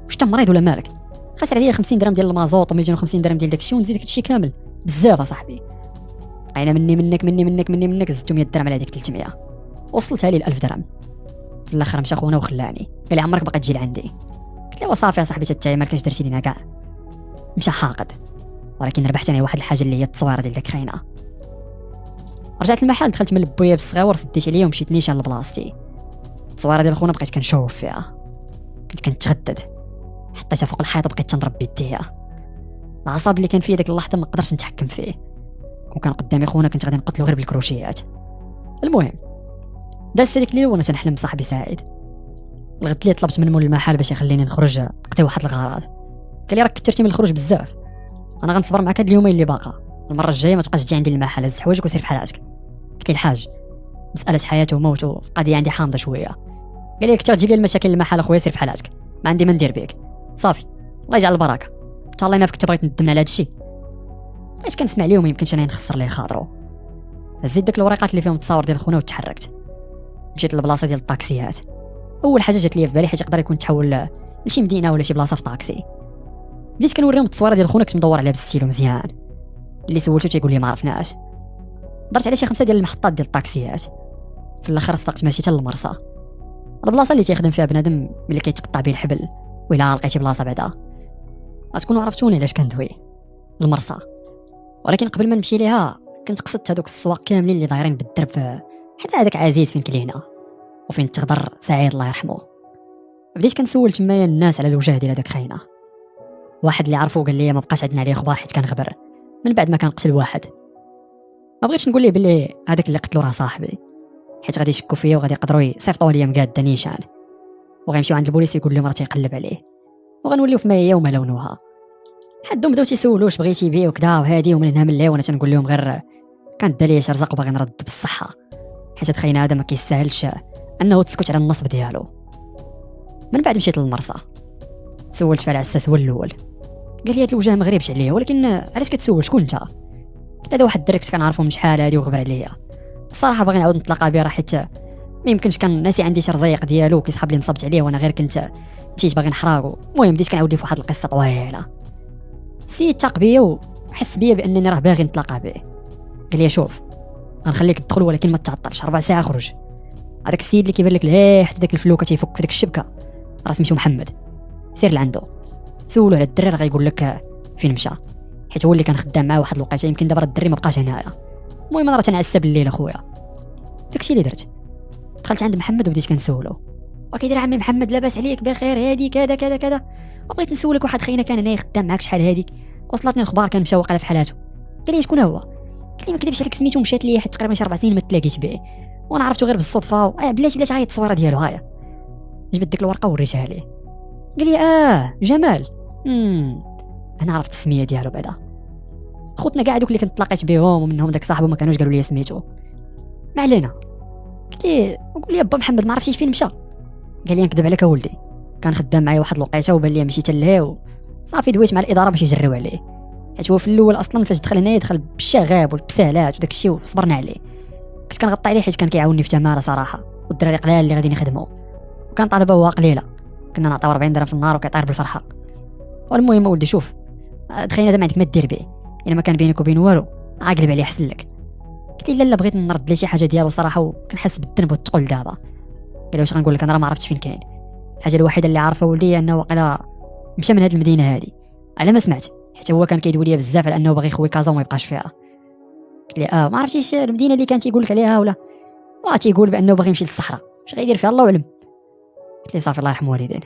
واش انت مريض ولا مالك؟ خسر عليا 50 درهم ديال المازوط و250 درهم ديال داكشي ونزيد داكشي كامل بزاف اصاحبي. عينا منك زدتو 100 درهم على هذيك 300 وصلتها لي 1000 درهم. في الاخر مشى خونا وخلاني، قال لي عمرك باقي تجي لعندي. قلت له وصافي صاحبي حتى ما كاش درتي لينا كاع. مشى حاقد، ولكن ربحت انا واحد الحاجه اللي هي التصويره ديال داك خاينه. رجعت المحل، دخلت من البويه بالصغيور، سديت عليا ومشيت نيشان لبلاصتي. التصويره ديال خونا بقيت كنشوف فيها، كنت كنتردد، حطيتها فوق الحيط وبقيت تنضرب بيديا. العصاب اللي كان فيه ديك اللحظه ما قدرتش نتحكم فيه، كون كان قدامي خونا كنت غادي نقتلو غير بالكروشيات. المهم دازت هذيك الليله وانا تنحلم بصاحبي سعيد. الغد لي طلبت من مول المحل باش يخليني نخرج نقضي واحد الغرض. قال لي راك كثرتي من الخروج بزاف، انا غنصبر معاك هاد اليومين اللي باقا، المره الجايه ما تبقاش تجي عندي المحل، هز حوايجك وسير في حالاتك. قلت لي الحاج مساله حياه وموت وقضيه عندي حامضه شويه. قال لي كنت تجيب لي المشاكل المحل اخويا، سير في حالاتك، ما عندي ما ندير بك صافي الله يجعل البركه. ان شاء الله ما كنت بغيت ندم على هادشي. بقيت كنسمع ليهم يمكنش انا نخسر ليه خاطرو. زيد داك الوريقات اللي فيهم التصاور ديال خونا وتحركت، مشيت للبلاصه ديال الطاكسيات. اول حاجه جات لي في بالي حيت يقدر يكون تحول لشي مدينه ولا شي بلاصه في طاكسي. بديت كنوريهم التصويره ديال خونا، كنت مدور عليها بالستيلو مزيان. اللي سولته تيقول لي ما عرفناش. درت على شي 5 ديال المحطات ديال الطاكسيات، في الاخر صدقت ماشي حتى للمرسى، البلاصه اللي تيخدم فيها بنادم ملي كيتقطع به الحبل. وإلا لقيتي بلاصه بعدا غتكونوا عرفتوني علاش كندوي المرسى. ولكن قبل ما نمشي ليها كنت قصدت هذوك السواق كاملين اللي دايرين بالدرب حتى هذاك عزيز فين كلينا وفين تغدر سعيد الله يرحمه. بديت كنسول تمايا الناس على الوجه ديال هذاك خاينه. واحد اللي عرفو قال لي ما بقاش عندنا عليه اخبار حيت كنغبر من بعد ما كان قتل واحد. ما بغيتش نقول ليه بلي هذاك اللي قتلو راه صاحبي، حيت غادي يشكوا فيا وغادي يقدروا يصيفطوا لي مقاده نيشان وغيمشيو عند البوليس يقول لهم راه تيقلب عليه، وغنوليو في ما هي وما لونوها. حدهم بداو تيسولوش بغيتي بيه وكذا وهادي، ومن هنا من اللي وانا تنقول لهم غير كانت داليا شي رزق وباغي نرد بالصحه، حيت تخينا هذا ما كيستاهلش انه تسكت على النصب ديالو. من بعد مشيت للمرسى، سولت فيها العساس هو الاول. قال لي هاد الوجه ما غريبش عليا، ولكن علاش كتسول شكون انت؟ قلت هذا واحد الدرك كنعرفو من شحال هادي وغبر عليا، بصراحه باغي نعاود نتلاقى به، راه حيت ما يمكنش كان ناسي عندي شي رزيق ديالو كيصحاب لي نصبت عليه وانا غير كنت مشيت باغي نحراقو. المهم بديت كنعاود ليه في واحد القصه طويله. السيد تاق بيا وحس بيا بانني راه باغي نتلاقى به. قال لي شوف غنخليك تدخل ولكن ما تعطلش، 4 ساعات خرج. هذاك السيد اللي كيبان لك ليه حتى داك الفلوكه تيفك في داك الشبكه راه سميتو محمد، سير لعندو سولو على الدري راه غيقول لك فين مشى، حيت هو اللي كان خدام معاه واحد الوقيته. يمكن دابا الدري ما بقاش هنايا. المهم انا راه تنعسب الليل اخويا. داكشي اللي درت، دخلت عند محمد وبديت كنسولو: وكيدير عمي محمد لاباس عليك بخير هادي كذا كذا كذا، وبغيت نسولك واحد خينا كان هنايا خدام معاك شحال هاديك، وصلتني الاخبار كان مشى وقال في حالاته. قال لي شكون هو؟ قلت لي ما كذبش عليك سميتو مشات لي حتى تقريبا شي 4 سنين ما تلاقيت به، وانا عرفتو غير بالصدفه. بلاتي هاي التصويره ديالو هايا. جبت ديك الورقه وريتها ليه. قال لي جمال. انا عرفت السميه ديالو بعدا. خوتنا كاع دوك اللي كنت تلاقيت بهم ومنهم داك صاحبه ما كانوش قالوا لي سميتو. ما علينا. قلت لي قول لي با محمد ما عرفتيش فين مشى. قال لي نكذب عليك اولدي، كان خدام معايا واحد الوقيته وبان لي مشيت لهيه صافي دويت مع الاداره باش يجريو عليه، حيت هو في الاول اصلا فاش دخل هنايا دخل بالشغاب والبسالات وداك الشيء وصبرنا عليه. كنت كنغطي عليه حيت كان كيعاونني في تماره صراحه، والدراري قلال اللي غاديين يخدموا، وكان طالبه هو قليله، كنا نعطيو 40 درهم في النهار وكيطير بالفرحه. والمهم ولدي شوف، دخينا دابا عندك ما دير به، الا ما كان بينك وبين والو عاقلب عليه احسن لك. قلت له لا بغيت نرد ليه شي حاجه ديالو صراحه وكنحس بالذنب والثقل دابا. قال لي واش غنقول لك انا راه ما عرفتش فين كاين، الحاجه الوحيده اللي عارفه ولدي هي انه واقيلا مشى من هذه المدينه هذه على ما سمعت، حيت هو كان كيدوي لي بزاف على انه باغي يخوي كازا وما يبقاش فيها. قلت لي ما عرفتيش المدينه اللي كان تيقول لك عليها ولا؟ تيقول بانه باغي يمشي للصحراء، اش غيدير فيها الله اعلم. قلت لي صافي الله يرحم والدين.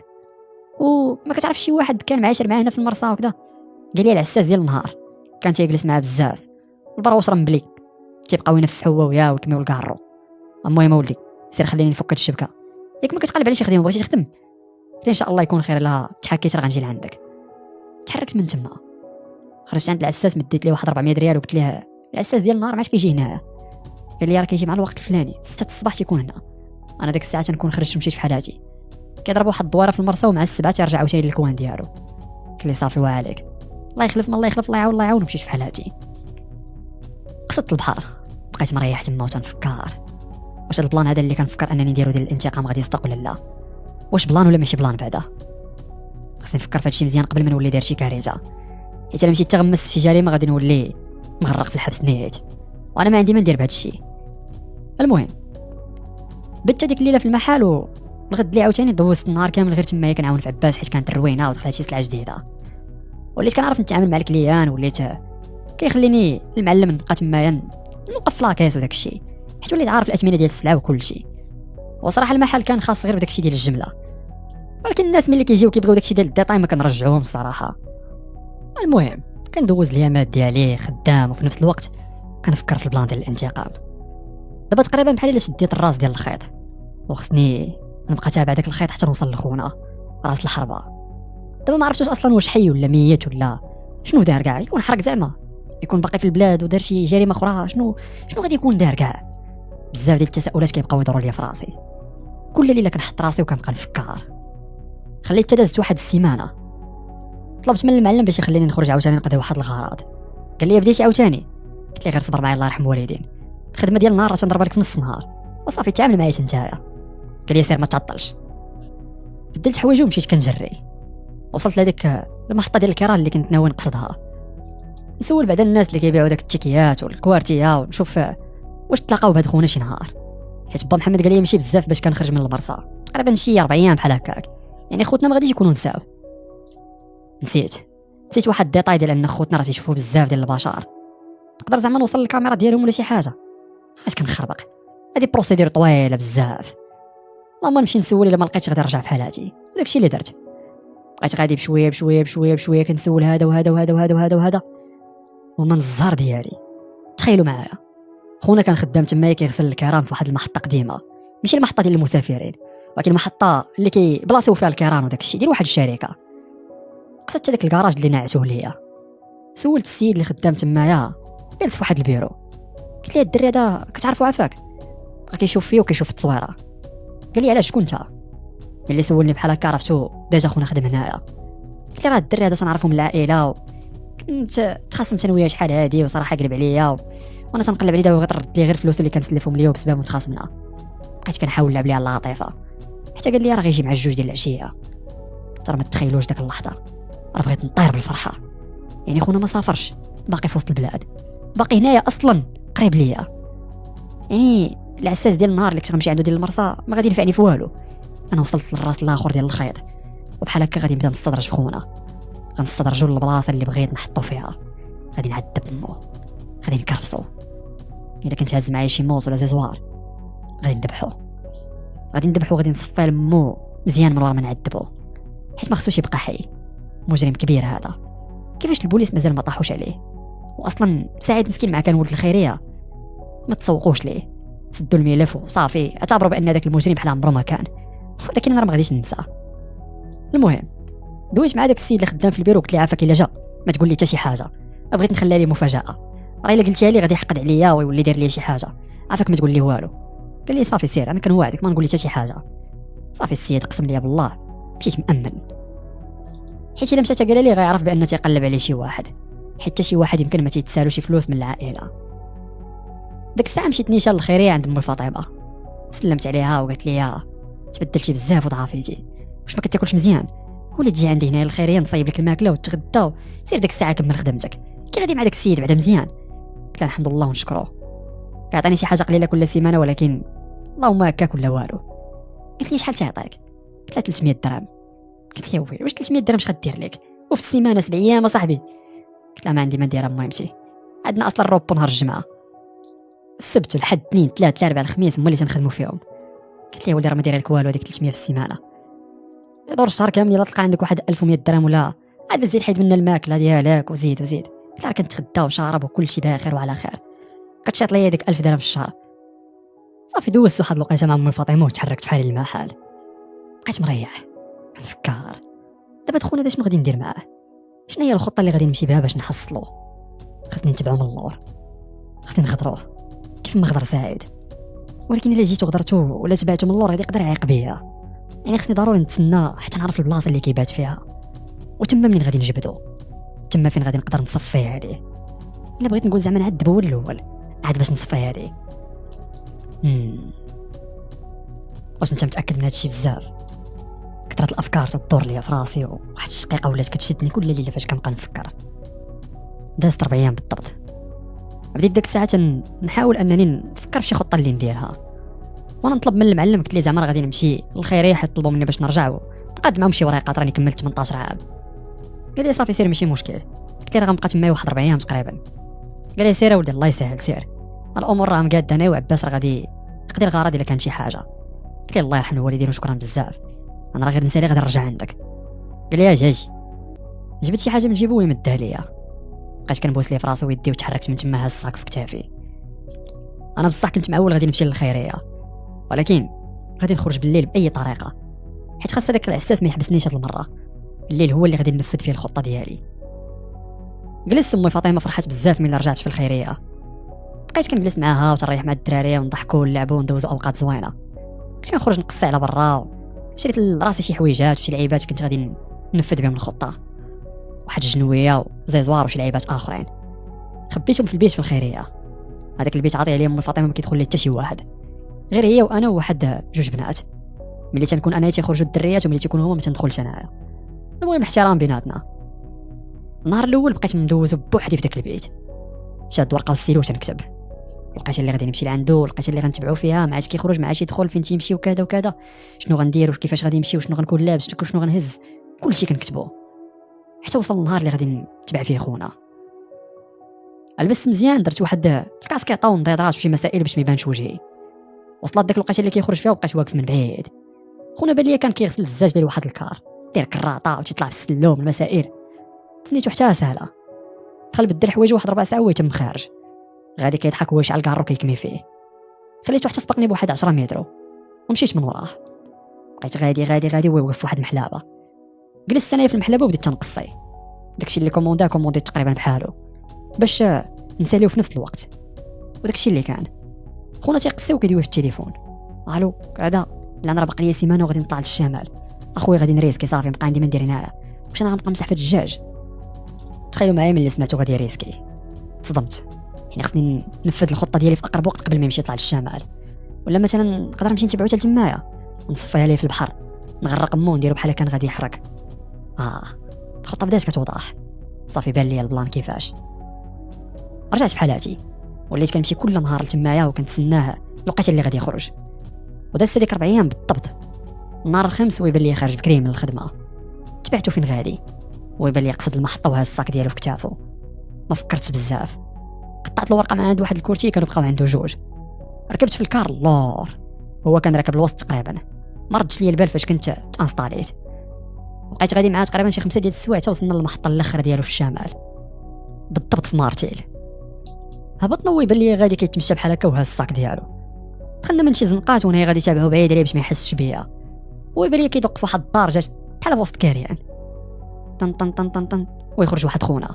وما كتعرف شي واحد كان معاشر معاه هنا في المرسى وكذا؟ قال لي العساس ديال النهار كان تيجلس معاه بزاف، البروش رمبلي تيبقاو ينفحوا هو وياه ويكميو الكارو. المهم ولدي سير خليني نفك هاد الشبكه، ياك ما كتقلب على شي خدمه بغيتي تخدم؟ قلت ان شاء الله يكون خير، لا تحكيت راه غنجي لعندك. تحركت من تما، خرجت عند العساس مديت ليه واحد 400 ريال وقلت ليه العساس ديال النهار ما عادش كيجي هنايا. قال لي راه كيجي مع الوقت الفلاني 6 الصباح تيكون هنا. انا ديك الساعه تنكون خرجت ومشيت في حالاتي، كيضرب واحد الدواره في المرسى ومع السبعه تيرجع عاوتاني للكوان ديالو. قال لي صافي وعليك الله يخلف ما الله يخلف، الله يعاون الله يعاون. ومشيت في حالاتي، قصدت البحر، بقيت مريح تما وتنفكر واش هاد البلان هذا اللي كنفكر انني نديرو ديال الانتقام غادي يصدق ولا لا، واش بلان ولا ماشي بلان. بعدا خصني نفكر في هادشي مزيان قبل ما نولي داير شي كارثه، حيت الا مشيت تغمس في جريمه غادي نولي مغرق في الحبس نيت، وانا ما عندي ما ندير بهذا الشيء. المهم بت هذيك الليله في المحل، والغد اللي عاوتاني دوزت النهار كامل غير تما كنعاون في عباس حيت كانت الروينه ودخلت شي سلعه جديده. وليت كنعرف نتعامل مع الكليان، وليت كيخليني المعلم نبقى تما نوقف لاكيس وداك الشيء، حيت وليت عارف الاثمنه ديال السلعه وكل شيء. وصراحه المحل كان خاص غير بداك الشيء ديال الجمله، ولكن الناس ملي كيجيو كيبغيو داك الشيء ديال الديتاي ما كنرجعوهم الصراحه. المهم كندوز اليامات ديالي خدام وفي نفس الوقت كنفكر في البلان ديال الانتقام. دابا تقريبا بحال الا شديت الراس ديال الخيط، وخصني نبقى تابع داك الخيط حتى نوصل لخونا راس الحربه. دابا ما عرفتوش اصلا واش حي ولا ميت ولا شنو دار كاع، يكون حرق زعما، يكون باقي في البلاد ودار شي جريمه اخرى، شنو غادي يكون دار كاع. بزاف ديال التساؤلات كيبقاو يدوروا لي في راسي، كل ليله كنحط راسي وكنبقى نفكر. خليت تدازت واحد السيمانه، طلبت من المعلم باش يخليني نخرج عاوتاني نقضي واحد الغراض. قال لي بديتي عاوتاني؟ قلت لي غير صبر معايا الله يرحم والدين، الخدمه ديال النهار راه تنضرب لك في نص النهار وصافي تعامل معايا نتايا. قال لي سير ما تعطلش. بدلت حوايجي ومشيت كنجري، وصلت لهاديك المحطه ديال الكران اللي كنت ناوي نقصدها، نسول بعدا الناس اللي كيبيعوا داك التيكيات والكوارتيه ونشوف واش تلاقاو بهاد خونا شي نهار، حيت با محمد قال لي ماشي بزاف باش كنخرج من المرسى، تقريبا شي 4 ايام بحال هكاك، يعني خوتنا ما غاديش يكونوا نساو. نسيت واحد الديتاي ديال ان خوتنا راه تيشوفوا بزاف ديال البشر، نقدر زعما نوصل للكاميرا ديالهم ولا شي حاجه. اش كنخربق، هذه بروسيدير طويله بزاف. اللهم نمشي نسول الا ما لقيتش غادي نرجع في حالاتي، وداكشي اللي درت. بقيت غادي بشويه بشويه بشويه بشويه كنسول هذا وهذا وهذا وهذا وهذا وهذا، ومن الزهر ديالي تخيلوا معايا خونا كان خدام تما كيغسل الكرام في واحد المحطه قديمه، ماشي المحطه ديال المسافرين، ولكن المحطه اللي كيبلاصيو فيها الكرام وداك الشيء ديال واحد الشركه. قصدت هذاك الكراج اللي نعسوه ليا، سولت السيد اللي خدام تمايا، جلس في واحد البيرو، قلت ليه الدري هذا كتعرفوا عافاك؟ بقى كيشوف فيه وكيشوف التصويره. قال لي علاش شكون انت؟ ملي سولني بحال هكا عرفتو ديجا خونا خدم هنايا. قلت لي راه الدري هذا تنعرفو من العائله، كنت تخاصمت انا وياه شحال هادي وصراحه قلب عليا وانا تنقلب عليه دابا غترد لي غير فلوسو اللي كنسلفهم ليا وبسبب متخاصمنا. بقيت كنحاول نلعب ليها اللطيفه حتى قال لي راه غيجي مع الجوج ديال العشيه. ترى ما تخيلوش داك اللحظه راه بغيت نطير بالفرحه، يعني خونا ما سافرش، باقي في وسط البلاد، باقي هنايا اصلا قريب ليا. يعني العساس ديال النهار اللي كنت غنمشي عنده ديال المرسى ما غادي ينفعني في والو. انا وصلت للراس الاخر ديال الخيط، وبحال هكا غادي نبدا نستدرج في خونا. غنستدرجو للبلاصه اللي بغيت نحطو فيها، غادي نعذب مو، غادي نكرفسو. الا كنت هاز معايا شي موس ولا زيزوار غادي نذبحو، غادي نصفيه لمو مزيان من ورا ما نعذبو، حيت ما خصوش يبقى حي. مجرم كبير هذا، كيفاش البوليس مازال ما طاحوش عليه؟ واصلا سعيد مسكين مع كان ولد الخيريه، ما تسوقوش ليه، سدوا الملف وصافي، اعتبروا بان هذاك المجرم بحال عمره ما كان. ولكن انا راه ما غاديش ننساه. المهم دويت مع داك السيد اللي خدام في البيرو، قلت لي عافاك الا جا ما تقول لي حتى شي حاجه، بغيت نخليها ليه مفاجاه، راه الا قلتها لي غادي يحقد عليا ويولي يدير لي شي حاجه. عافاك ما تقول لي والو. قال لي صافي سير، انا كنوعدك ما نقول لي حتى شي حاجه. صافي السيد قسم لي بالله، مشيت مأمن، حيت الا مشات قال لي غيعرف بان تيقلب عليه شي واحد، حتى شي واحد يمكن ما تيتسالو شي فلوس من العائله. ديك الساعه مشيت نيشان الخيريه عند ام فاطمه، سلمت عليها وقالت لي تبدلتي بزاف وضعفيتي، واش ما كتاكلش مزيان؟ ولا تجي عندي هنا الخيريه نصايب لك الماكله وتغدى سير ديك الساعه كمل خدمتك. كي غادي مع داك السيد بعدا مزيان؟ قلت له الحمد لله ونشكره، كيعطيني شي حاجه قليله كل سيمانه ولكن اللهم هكاك ولا والو. قلت لي شحال تيعطيك؟ قلت له 300 درهم. قلت لي ويلي واش 300 درهم اش غدير لك وفي السيمانه 7 ايام اصاحبي؟ قلت له ما عندي ما ندير، المهم مشي، عندنا اصلا الروبو نهار الجمعه، السبت والحد اثنين ثلاث الاربعاء الخميس هما اللي تنخدموا فيهم. قلت لي ولدي راه ما داير لك والو، هذيك 300 في السيمانه يدور الشهر كامل، الا تلقى عندك واحد 1100 درهم ولا عاد بزيد حيد من الماكله ديالك وزيد. قلت راه كنتغدى وشارب وكل شيء بخير وعلى خير، كتشاط ليا ديك 1000 درهم في الشهر. صافي دوزت واحد الوقيته مع امي فاطمه وتحركت بحالي المحل، بقيت مريح نفكر دابا خونا شنو غادي ندير معاه، شنو هي الخطه اللي غادي نمشي بها باش نحصلو. خصني نتبعو من اللور، خصني نغدروه كيف ما غدر سعيد، ولكن الا جيت وغدرتو ولا تبعتو من اللور غادي يقدر يعيق بيا، يعني خصني ضروري نتسنى حتى نعرف البلاصه اللي كيبات فيها، وتما منين غادي نجبدو، تما فين غادي نقدر نصفيه عليه. الا بغيت نقول زعما نعذبو هو الاول عاد باش نصفيه عليه. واش انت متاكد من هادشي؟ بزاف كثرة الافكار تدور ليا في راسي، وواحد الشقيقه ولات كتشدني كل ليله فاش كنبقى نفكر. دازت 4 ايام بالضبط، بديت ديك الساعه نحاول انني نفكر في شي خطه اللي نديرها، وانا نطلب من المعلم قلت لي زعما غادي نمشي للخيريه حيت طلبوا مني باش نرجع ونقاد معهم شي وريقات، راني كملت 18 عام. قال لي صافي سير ماشي مشكل، قلت له راه غنبقى تما واحد 4 ايام تقريبا. قال لي سير اولدي الله يسهل سير، الامور راه مقاده انا وعباس راه غادي نقضي الغرض الا كان شي حاجه. قلت له الله يرحم الوالدين وشكرا بزاف، انا راه غير نسالي غادي نرجع عندك. قال لي اجي جبت شي حاجه من جيبو ويمدها ليا، بقيت كنبوس ليه في راسي ويدي وتحركت من تما هاز الصاك في كتافي. انا بصح كنت معول غادي نمشي للخيريه، ولكن غادي نخرج بالليل باي طريقه، حيت خاص هذاك العساس ما يحبسنيش هاد المره، الليل هو اللي غادي ننفذ فيه الخطه ديالي. جلست امي فاطمه فرحات بزاف ملي رجعت في الخيريه، بقيت كنجلس معاها وتريح مع الدراري ونضحكوا ونلعبوا وندوزوا اوقات زوينه. كنت كنخرج نقصي على برا، شريت لراسي شي حويجات وشي لعيبات كنت غادي ننفذ بهم الخطه، واحد الجنويه وزيزوار وشي لعيبات اخرين خبيتهم في البيت في الخيريه. هذاك البيت عاطي عليه امي فاطمه ما كيدخل ليه حتى شي واحد غير هي وانا وواحد 2 بنات، ملي تنكون انا تيخرجوا الدريات وملي تيكونوا هما ما تندخلش انايا. المهم احترام بيناتنا. النهار الاول بقيت ندوز بوحدي في داك البيت، شاد ورقه وستيلو تنكتب، لقيت اللي غادي نمشي لعندو، لقيت اللي غنتبعو فيها، ما عادش كيخرج ما عادش يدخل، فين تيمشي وكذا وكذا، شنو غندير وكيفاش غادي نمشي وشنو غنكون لابس وشنو غنهز، كلشي كنكتبو حتى وصل النهار اللي غادي نتبع فيه خونا. لبست مزيان، درت واحد الكاسكيطه ونضيضرات وشي مسائل باش ما يبانش وجهي. وصلت ديك الوقيته اللي كيخرج فيها وبقيت واقف من بعيد. خونا بان ليا كان كيغسل الزاج ديال واحد الكار، دير كراطه وتيطلع في السلوم المسائل، تسنيتو حتى سهله. دخل بدل حوايج واحد 4 ساعات ويتم خارج، غادي كيضحك ويشعل كارو كيكمي فيه. خليته حتى سبقني بواحد 10 متر ومشيت من وراه. بقيت غادي ويوقف في واحد المحلابه، جلست انايا في المحلابه وبديت تنقصي داكشي اللي كومونديت تقريبا بحالو باش نساليو في نفس الوقت. وداكشي اللي كان خونا تيقصي وكيدوي في التليفون، الو قاعده لا انا باقي لي سيمانه وغادي نطلع للشمال، اخويا غادي نريسكي صافي بقى عندي ما ندير هنايا، واش انا غنبقى نمسح في الدجاج؟ تخيلوا معايا ملي سمعتو غادي ريسكي تصدمت، يعني خصني ننفذ الخطه ديالي في اقرب وقت قبل ما يمشي يطلع للشمال، ولا مثلا نقدر نمشي نتبعو حتى لتمايا ونصفيها ليه في البحر نغرق مو نديرو بحال كان غادي يحرق. الخطه بدات كتوضح، صافي بان لي البلان كيفاش. رجعت في حالاتي، وليت كنمشي كل نهار لتمايا وكنتسناه لقيت اللي غادي يخرج. ودازت ديك 4 ايام بالضبط، النهار الخامس ويبان لي خارج بكري من الخدمه، تبعتو فين غادي ويبان لي يقصد المحطه وهز الصاك ديالو في كتافو. ما فكرتش بزاف، قطعت الورقه من عند واحد الكرسي كانوا بقاو عنده جوج. ركبت في الكار اللور، هو كان راكب الوسط تقريبا. ما ردش لي البال فاش كنت انستاليت. بقيت غادي معاه تقريبا شي 5 ديال السوايع حتى وصلنا للمحطه الاخر ديالو في الشمال، بالضبط في مارتيل. هبطنا ويبان لي غادي كيتمشى بحال هكا وهز الصاك ديالو. دخلنا من شي زنقات وانا غادي تابعو بعيد عليه باش ما يحسش بيا. ويبان لي كيدق في واحد الدار جات بحال في وسط كاريان. طن طن طن طن طن، ويخرج واحد خونا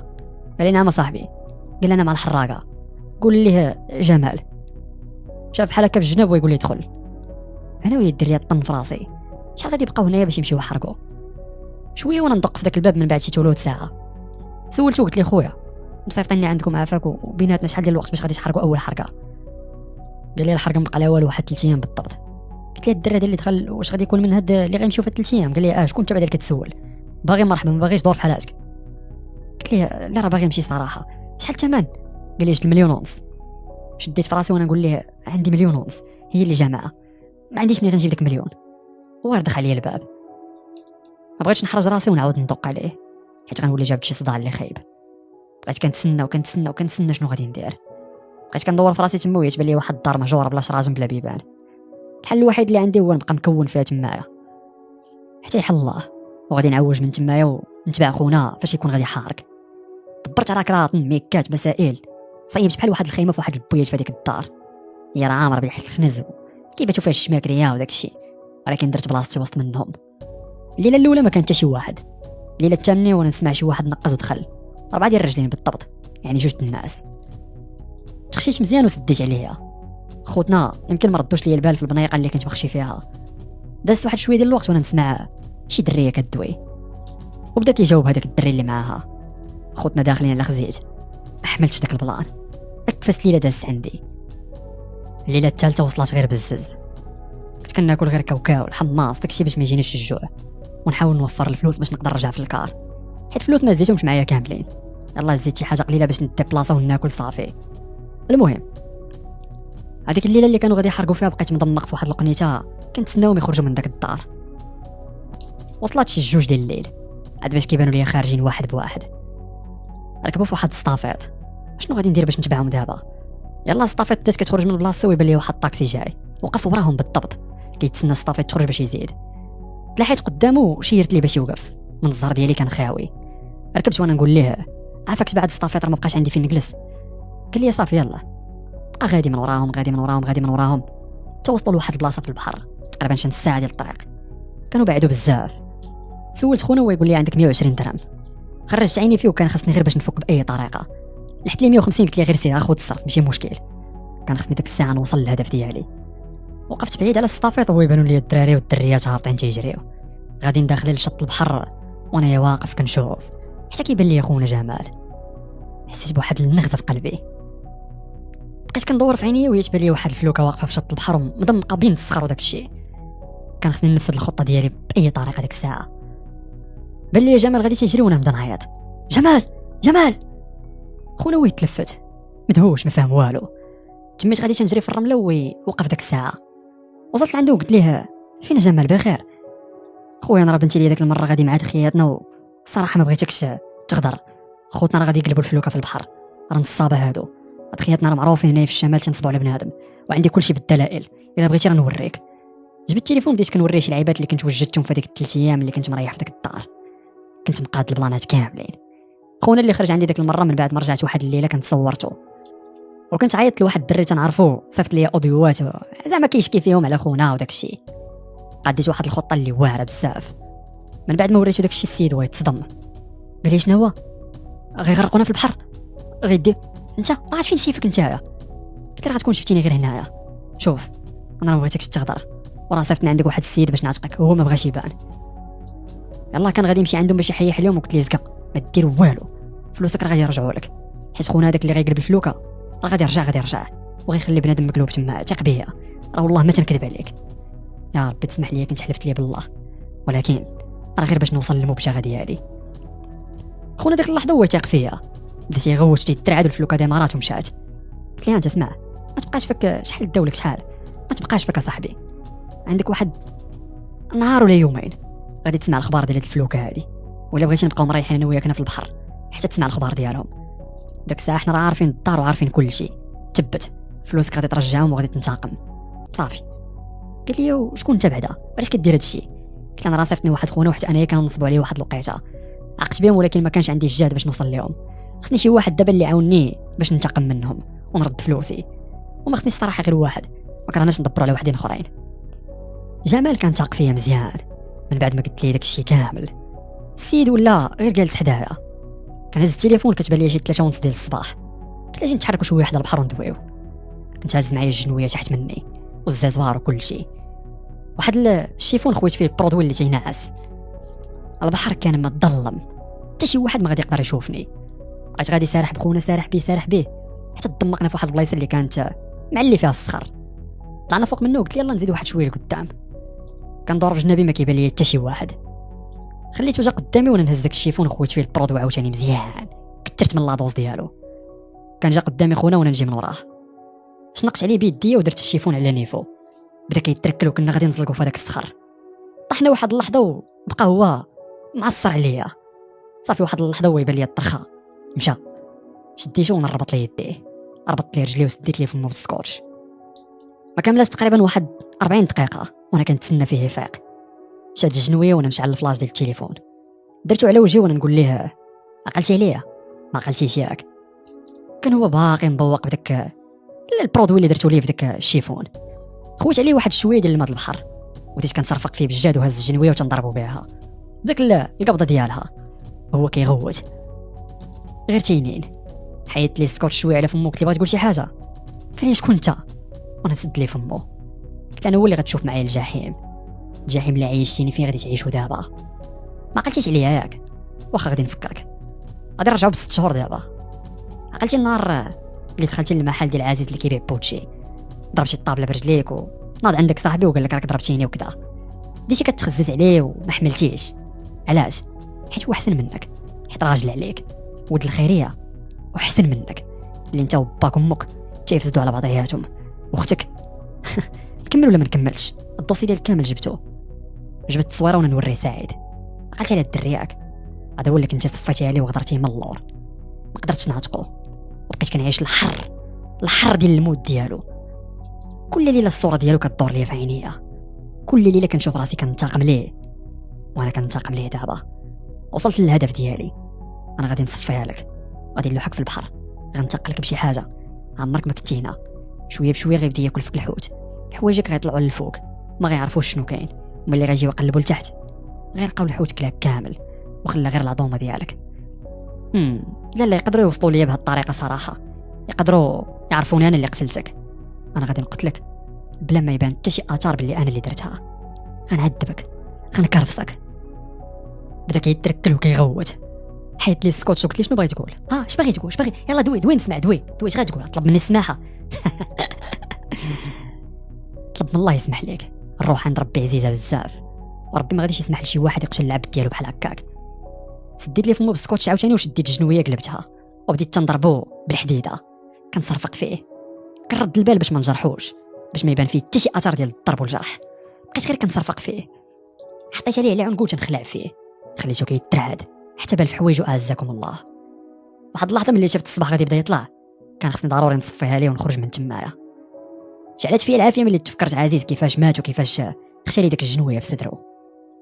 قال لي نعم صاحبي. قال لنا مع الحراقه، قول ليه جمال. شاف بحال هكا في الجناب ويقول لي دخل. انا ويا الدريه طن في راسي، شحال غادي يبقاو هنايا باش يمشيو يحرقوا شويه وانا ندق في ذاك الباب. من بعد شي ثلث ساعه سولته قلت لي خويا مصيفطيني عندكم عافاك وبيناتنا شحال ديال الوقت باش غادي تحرقوا اول حرقه؟ قال لي الحرقه مبقى لها والو واحد 3 ايام بالضبط. قلت لي الدري هذا اللي دخل واش غادي يكون من هاد اللي غيمشيو في 3 ايام؟ قال لي شكون انت بعدا اللي كتسول؟ باغي مرحبا ما باغيش دور في حالاتك. قلت لي لا راه باغي نمشي صراحه. شحال الثمن؟ قال لي 1.5 مليون. شديت في راسي وانا نقول ليه عندي 1.5 مليون هي اللي جامعه، ما عنديش منين نجيب داك 1 مليون. وغير دخل لي الباب. ما بغيتش نحرج راسي ونعاود ندق عليه حيت غنولي جاب شي صداع اللي خايب. بقيت كنتسنى شنو غادي ندير. بقيت كندور في راسي تما ويتبان لي واحد الدار مهجوره بلا شراجم بلا بيبان. الحل الوحيد اللي عندي هو نبقى مكون فيها تمايا حتى يحل الله، وغادي نعوج من تمايا ونتبع خونا فاش يكون غادي حارق. دبرت على كراطن ميكات مسائل، صيبت بحال واحد الخيمه في واحد البويات في هذيك الدار. هي راه عامره بريحه الخنز كيباتوا فيها الشماكريه وداك الشيء، ولكن درت بلاصتي وسط منهم. الليله الاولى ما كان حتى شي واحد، الليله الثانيه وانا نسمع شي واحد نقز ودخل 4 ديال الرجلين بالضبط، يعني 2 الناس. تخشيت مزيان وسديت عليها. خوتنا يمكن ما ردوش لي البال في البنيقه اللي كنت مخشي فيها. دازت واحد شويه ديال الوقت وانا نسمع شي دريه كدوي، وبدا كيجاوب هذاك الدري اللي معاها. خوتنا داخلين على خزيت، ما حملتش داك البلان. اكفس ليله دازت عندي. الليله الثالثه وصلت غير بالزز. كنت كناكل غير كاوكاو الحماص داكشي باش ما يجينيش الجوع، ونحاول نوفر الفلوس باش نقدر نرجع في الكار حيت الفلوس ما زيتهمش معايا كاملين. يلاه زيت شي حاجه قليله باش نديبلاصا وناكل صافي. المهم هذيك الليله اللي كانوا غادي يحرقوا فيها بقيت مضمق في واحد القنيته كنتسناوهم يخرجوا من داك الدار. وصلت شي 2 ديال الليل عاد باش كيبانوا لي خارجين واحد بواحد. ركبوا في واحد السطافيط. شنو غادي ندير باش نتبعهم دابا؟ يلا السطافيط بدات كتخرج من البلاصه ويبان لي واحد الطاكسي جاي وقف وراهم بالضبط كيتسنى السطافيط تخرج باش يزيد. تلاحيت قدامه وشيرت ليه باش يوقف. من الزهر ديالي كان خاوي. ركبت وانا نقول ليه عافاك بعد السطافيط راه ما بقاش عندي فين نجلس. قال لي صافي يلا. بقى غادي من وراهم توصلوا لواحد البلاصه في البحر تقريبا شي نص ساعه ديال الطريق. كانوا بعدوا بزاف. سولت خونا ويقول لي عندك 120 درهم. خرجت عيني فيه وكان خصني غير باش نفك باي طريقه. لحت لي 150 قلت لي غير سير خذ الصرف ماشي مشكل. كان خصني ديك الساعه نوصل للهدف ديالي. وقفت بعيد على السطافيط ويبانوا لي الدراري والدريات هابطين تيجريو غاديين داخلين لشط البحر وانا واقف كنشوف حتى كيبان لي خونا جمال. حسيت بواحد النغزه في قلبي. بقيت كندور في عينيا ويتبان لي واحد الفلوكه واقفه في شط البحر ومضمقه بين الصخر وداك الشيء. كان خصني ننفذ الخطه ديالي باي طريقه ديك الساعه. بان لي جمال غادي تيجري وانا نبدا نعيط جمال. خونا ويتلفت مدهوش ما فاهم والو. تميت غادي تنجري في الرمله ووقف داك الساعه. وصلت لعنده وقلت ليه فين جمال بخير؟ خويا انا راه بنتي لي داك المره غادي مع خياتنا وصراحه ما بغيتكش تغدر. خوتنا راه غادي يقلبوا الفلوكه في البحر راه نصابه هادو. خياتنا راه معروفين هنا في الشمال تنصبوا على بنادم وعندي كلشي بالدلائل. الا بغيتي راه نوريك. جبت التليفون بديت كنوريه شي لعيبات اللي كنت وجدتهم في هذيك 3 ايام اللي كنت مريح في داك الدار. كنت مقاد البلانات كاملين. خونا اللي خرج عندي ديك المره من بعد ما رجعت واحد الليله كنت صورته وكنت عيطت لواحد الدري تنعرفو صيفط لي اوديوات زعما كيشكي فيهم على خونا وداك الشيء. قديت واحد الخطه اللي واعره بزاف. من بعد ما وريتو داك الشيء السيد ويتصدم قال لي شنو هو غيغرقونا في البحر غيدي انت ما عرفت فين شايفك نتايا. قلت له غتكون شفتيني غير هنايا. شوف انا ما بغيتكش تغدر وراه صيفطني عندك واحد السيد باش نعتقك هو ما بغاش يبان. يلا كان غادي يمشي عندهم باش يحيح لهم وقلت ليه زقق ما دير والو فلوسك راه غادي يرجعوا لك حيت خونا هذاك اللي غيقلب الفلوكه راه غادي يرجع وغيخلي بنادم مقلوب تما. ثق بيا راه والله ما تنكذب عليك. يا ربي تسمح لي كنت حلفت لي بالله ولكن راه غير باش نوصل للمبتغى ديالي. خونا ديك اللحظه هو يثق فيا بديت يغوت تي ترعد الفلوكه ديمارات ومشات. قلت ليه انت اسمع ما تبقاش فك شحال داولك شحال ما تبقاش فك صاحبي عندك واحد نهار ولا يومين غادي تسمع الاخبار ديال الفلوكه هذه ولا بغيتي نبقاو مريحين انا وياك هنا في البحر حتى تسمع الخبار ديالهم. داك الساعه حنا راه عارفين الدار وعارفين كل شيء. تبت فلوسك غادي ترجعهم وغادي تنتقم صافي. قال لي وشكون انت بعدا علاش كدير هادشي؟ قلت انا راه صيفطني واحد خونا وحتى انايا كنصبوا عليه واحد الوقيته عقت بهم ولكن ما كانش عندي الجهد باش نوصل لهم. خصني شي واحد دابا اللي يعاونني باش ننتقم منهم ونرد فلوسي وما خصنيش صراحه غير واحد ما كرهناش ندبروا على وحدين اخرين. جمال كان تاق فيا مزيان من بعد ما قلت ليه داك الشيء كامل. السيد ولا غير جالس حدايا كان هز التليفون كتبان لي شي 3:30 ديال الصباح. قلت له اجي نتحركوا شويه حدا البحر وندويو. كنت هاز معايا الجنويه تحت مني والزازوار وكل شيء واحد الشيفون خويت فيه البرودوي اللي تينعس. البحر كان مظلم حتى شي واحد ما غادي يقدر يشوفني. بقيت غادي سارح بخونا سارح بيه حتى تضمقنا في واحد البلايصه اللي كانت معلي فيها الصخر. طلعنا فوق منه وقلت يلا نزيد واحد شويه لقدام. كندور في جنابي ما كيبان لي حتى شي واحد. خليته جا قدامي وانا نهز داك الشيفون وخويت فيه البرودوي عاوتاني مزيان كثرت من لاطوز ديالو. كان جا قدامي خونا وانا نجي من وراه شنقت عليه بيديا ودرت الشيفون على نيفو. بدا كيتركل وكنا غادي نزلقوا في هذاك الصخر. طحنا واحد اللحظه وبقى هو معصر عليا صافي. واحد اللحظه هو يبان لي الطرخه مشى شديته ونربط لي يديه ربطت لي رجليه وسديت لي فمو بالسكوتش. ما كاملاش تقريبا واحد 40 دقيقه وانا كنتسنى فيه يفيق. شاد الجنويه وانا مشعل الفلاش ديال التليفون درتو على وجهي وانا نقول ليه عقلتي عليا ما عقلتيش ياك. كان هو باقي مبوق بداك البرودوي اللي درتو ليه في داك الشيفون. خويت عليه واحد شويه ديال الماء البحر وديت كنصرفق فيه بالجاد وهز الجنويه وتنضربوا بها داك القبضه ديالها هو كيغوت غير تينين. حيدت لي سكوتش شويه على فمو قلت لي بغيت تقول شي حاجه. قال لي شكون انت وانا سد لي فمو. قلت انا هو اللي غتشوف معايا الجحيم اللي عيشتيني فيه غادي تعيشو دابا. ما عقلتيش عليا ياك واخا غادي نفكرك غادي نرجعو ب6 شهور دابا. عقلتي النهار اللي دخلتي للمحل ديال عزيز اللي كيبيع بوتشي ضربتي الطابله برجليك وناض عندك صاحبي وقال لك راك ضربتيني وكذا بديتي كتخزز عليه وما حملتيش. علاش؟ حيت هو احسن منك حيت راجل عليك ود الخيريه وحسن منك اللي انت وباك وامك تيفسدوا على بعضياتهم واختك. نكمل ولا ما نكملش؟ الدوسي ديال كامل جبت التصويره وانا نوريه سعيد. عقلتي على الدرياك هذا هو اللي كنتي صفيتي عليه وغدرتيه من اللور. ما قدرتش نعتقو وبقيت كنعيش الحر ديال الموت ديالو. كل ليله الصوره ديالو كتدور ليا في عينيا. كل ليله كنشوف راسي كنتاقم ليه وانا كنتاقم ليه. دابا وصلت للهدف ديالي. انا غادي نصفيها لك غادي نلوحك في البحر غنتقلك بشي حاجه عمرك ما كنتي هنا. شويه بشويه غيبدا ياكل فيك الحوت حوايجك غيطلعوا للفوق ما غيعرفوش شنو كاين. ملي غيجيو يقلبوا لتحت غيلقاو الحوت كلاك كامل وخلى غير العظومه ديالك. لا يقدروا يوصلوا ليا بهذه الطريقه صراحه. يقدروا يعرفوني انا اللي قتلتك. انا غادي نقتلك بلا ما يبان حتى شي اثار باللي انا اللي درتها. غنعذبك غنكرفسك. بدا كيتركل وكيغوت. حيت لي السكوتش وقلت لي شنو باغي تقول؟ اش باغي تقول؟ يلا دوي نسمع. دوي اش غتقول؟ طلب مني السماحه. طلب من الله يسمح لك. الروح عند ربي عزيزه بزاف وربي ما غاديش يسمح لشي واحد يقتل العبد ديالو بحال هكاك. سديت لي فمو بالسكوتش عاوتاني وشديت الجنويه قلبتها وبديت تنضربو بالحديده. كنصرفق فيه كنرد البال باش ما نجرحوش باش ما يبان فيه حتى شي اثر ديال الضرب والجرح. بقيت غير كنصرفق فيه حطيت عليه العنق تنخلع فيه خليته كيترعد حتى بان في حوايجو اعزكم الله. واحد اللحظه ملي شفت الصباح غادي يبدا يطلع كان خصني ضروري نصفيها ليه ونخرج من تمايا. شعلت فيا العافيه ملي تفكرت عزيز كيفاش مات وكيفاش خشى لي داك الجنويه في صدرو.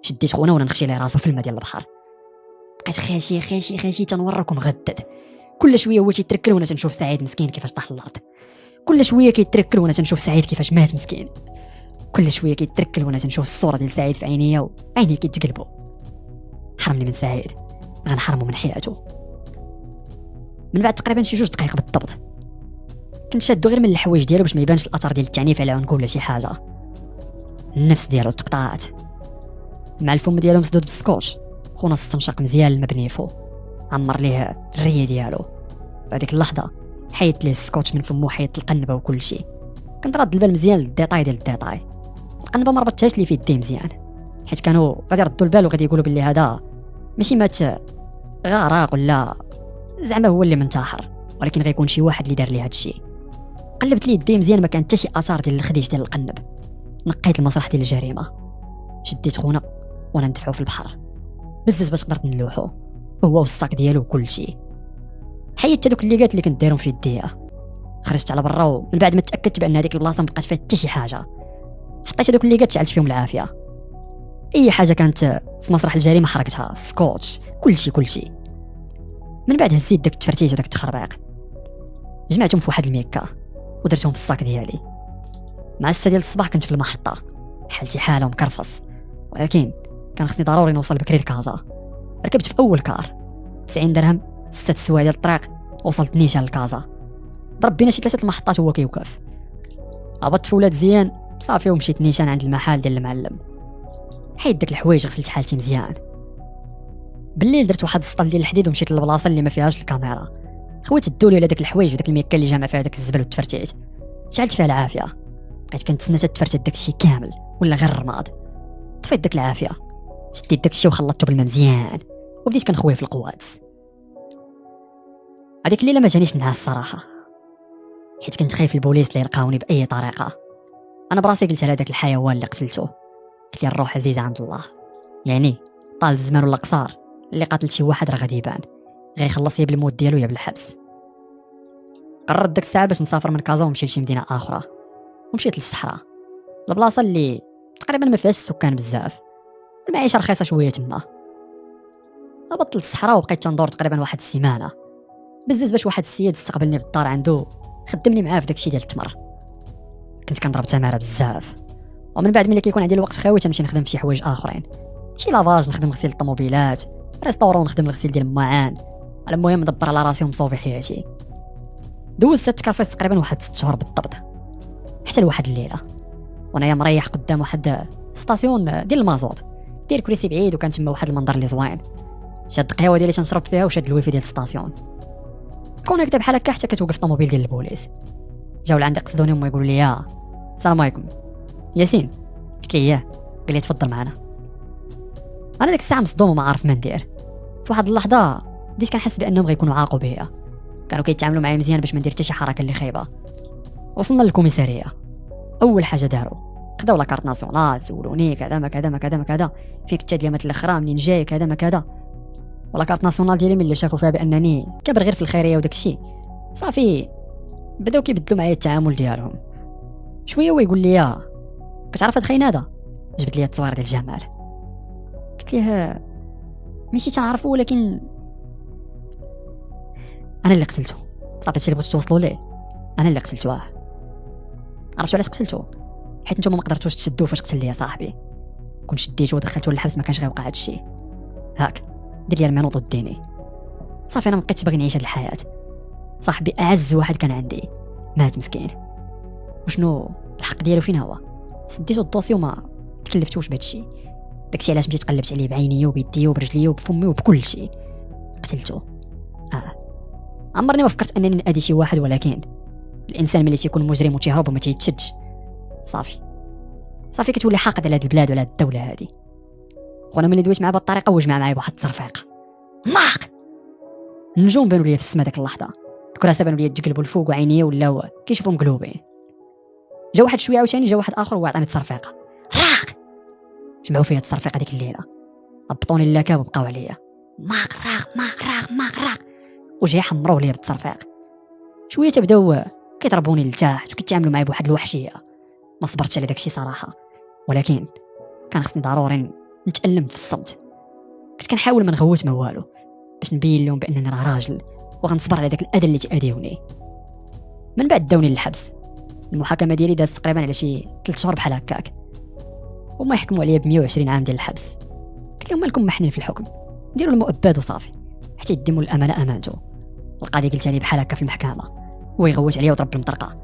شديت خونا وانا نخشي ليه راسو في الماء ديال البحر. بقيت خاشي تنورك ومغدد. كل شويه هو تيتركل وانا تنشوف سعيد مسكين كيفاش طاح الارض. كل شويه كيتركل وانا تنشوف سعيد كيفاش مات مسكين. كل شويه كيتركل وانا تنشوف الصوره ديال سعيد في عينيا وعيني كيتقلبوا. حرمني من سعيد غنحرمو من حياته. من بعد تقريبا شي 2 دقائق بالضبط كنت شادو غير من الحوايج ديالو باش ما يبانش الاثر ديال التعنيف على عنقو ولا شي حاجه. النفس ديالو تقطعات مع الفم ديالو مسدود بالسكوتش. خونا استنشق مزيان المبنيفو عمر ليه الريه ديالو. بعديك اللحظه حيدت ليه السكوتش من فمو حيدت القنبه وكل شيء. كنت راد البال مزيان للديطاي ديال الديطاي. القنبه ما ربطتهاش لي في يدي مزيان حيت كانوا غادي يردوا البال وغادي يقولوا باللي هذا ماشي مات غرق ولا زعما هو اللي منتحر ولكن غيكون شي واحد اللي دار ليه هذا الشيء. قلبت لي يدي مزيان ما كان حتى شي اثار ديال الخديج ديال القنب. نقيت المسرح ديال الجريمه. شديت خونا وانا ندفعو في البحر بزز باش قدرت نلوحو، هو والصاك ديالو وكل شيء. حيدت هذوك اللي كنت دايرهم في يديا، خرجت على برا، ومن بعد ما تاكدت بان هذيك البلاصه مبقات فيها حتى شي حاجه، حطيت هذوك اللي شعلت فيهم العافيه. اي حاجه كانت في مسرح الجريمه حركتها، سكوتش، كل شيء. من بعد هزيت داك التفرتيت وداك التخربيق، جمعتهم في واحد الميكا ودرتهم في الصاك ديالي. مع 6 ديال الصباح كنت في المحطه، حالتي حاله ومكرفص، ولكن كان خصني ضروري نوصل بكري لكازا. ركبت في اول كار 90 درهم، 6 سوايع ديال الطريق، وصلت نيشان لكازا. ضرب بينا شي 3 المحطات هو كيوقف. هبطت في ولاد زيان صافي ومشيت نيشان عند المحل ديال المعلم. حيد داك الحوايج، غسلت حالتي مزيان. بالليل درت واحد السطل ديال الحديد ومشيت للبلاصه اللي ما فيهاش الكاميرا. خويت الدولي على داك الحوايج وداك الميكا اللي جامع فيها داك الزبل والتفرتيت، شعلت فيها العافيه. بقيت كنتسنى تتفرتت داك الشيء كامل ولا غير الرماد. طفيت داك العافيه، شديت داك الشيء وخلطته بالماء مزيان، وبديت كنخويه في القوات. هذيك الليله ما جانيش نعاس الصراحه، حيت كنت خايف البوليس اللي يلقاوني باي طريقه. انا براسي قلت على داك الحيوان اللي قتلته، قلت لي الروح عزيزه عند الله، يعني طال الزمان ولا قصار، اللي قاتل شي واحد راه غادي يبان، غيخلص يا بالموت ديالو يا بالحبس. قررت داك الساعه باش نسافر من كازا ونمشي لشي مدينه اخرى، ومشيت للصحراء، البلاصه اللي تقريبا ما فيهاش السكان بزاف، المعيشه رخيصه شويه تما. هبطت للصحراء وبقيت تندور تقريبا واحد السيمانه، بزز باش واحد السيد استقبلني في الدار عنده، خدمني معاه في داكشي ديال التمر. كنت كنضرب تماره بزاف، ومن بعد ملي كيكون عندي الوقت خاوي تمشي نخدم في شي حوايج اخرين، شي لافاج، نخدم غسيل الطوموبيلات، ريستورون نخدم الغسيل ديال الماعن. على المهم ندبر على راسي ومصوبي حياتي. دوزت التكرفيس تقريبا واحد 6 شهور بالضبط، حتى لواحد الليله وانايا مريح قدام واحد ستاسيون ديال المازوط، داير كرسي بعيد، وكان تما واحد المنظر اللي زوين. شاد القهوه ديالي تنشرب فيها وشاد الويفي ديال الستاسيون. كونيكت بحال هكا حتى كتوقف الطوموبيل ديال البوليس. جاو لعندي قصدوني وما يقولوا لي السلام عليكم ياسين. قلت لي اياه، قال لي تفضل معنا. انا ديك الساعه مصدوم وما عارف ما ندير. في واحد اللحظه بديت كنحس بانهم غيكونوا عاقوا بيا، كانوا كيتعاملوا معايا مزيان باش ما ندير حتى شي حركه اللي خايبه. وصلنا للكوميساريه، اول حاجه داروا خداو لاكارت ناسيونال، سولوني كذا ما كذا ما كذا ما كذا، فين كنت اليامات الاخرى، منين جاي، كذا ما كذا. ولاكارت ناسيونال ديالي ملي شافوا فيها بانني كابر غير في الخيريه وداك الشيء، صافي بداو كيبدلوا معايا التعامل ديالهم شويه. ويقول لي كتعرف هاد خاين هذا؟ جبت لي التصوير ديال جمال. قلت ليه ماشي تنعرفو، ولكن انا اللي قتلته. صافي هادشي اللي بغيتو توصلوا ليه، انا اللي قتلته. عرفتوا علاش قتلته؟ حيت نتوما ما قدرتوش تشدوه فاش قتل لي صاحبي. كون شديتو ودخلتو للحبس ما كانش غيوقع هادشي. هاك دير لي المنوط وديني. صافي انا مبقيتش باغي نعيش هاد الحياه. صاحبي اعز واحد كان عندي مات مسكين، وشنو الحق ديالو فين هو؟ سديتو الدوسي وما تكلفتوش بهادشي. داكشي علاش مشيت قلبت عليه بعيني وبيدي وبرجلي وبفمي وبكل شيء، قتلته. عمرني ما فكرت انني نادي شي واحد، ولكن الانسان ملي تيكون مجرم وتيهرب وما تيتشدش، صافي كتولي حاقد على هاد البلاد وعلى هاد الدوله هادي. خونا ملي دويت معاه بهاد الطريقه وجمع معايا بواحد التصرفيق ماق. النجوم بانوا لي في السما داك اللحظه، الكراسه بانوا لي تقلبوا الفوق وعينيه ولاو كيشوفوا مقلوبين. جا واحد شويه عاوتاني جا واحد اخر وعطاني تصرفيقه راق. جمعوا فيها التصرفيقه ديك الليله، هبطوني اللاكاب وبقاو عليا ماق وجاي حمروا لي بالتصرفيق. شويه تبداو كيضربوني لتحت وكيتعاملوا معايا بواحد الوحشيه. ما صبرتش على داكشي صراحه، ولكن كان خصني ضروري نتألم في الصمت. كنت كنحاول ما نغوت ما والو باش نبين لهم بانني راه راجل وغنصبر على داك الاذى اللي تاذيوني. من بعد داوني للحبس. المحاكمه ديالي دازت تقريبا على شي 3 شهور بحال هكاك، وما يحكموا عليا ب 120 عام ديال الحبس. قلت لهم مالكم محنين في الحكم، ديروا المؤبد وصافي حتى يدموا الامانه امانته. القاضي قلت لي بحال هكا في المحكمه، هو يغوت عليا وضرب المطرقه.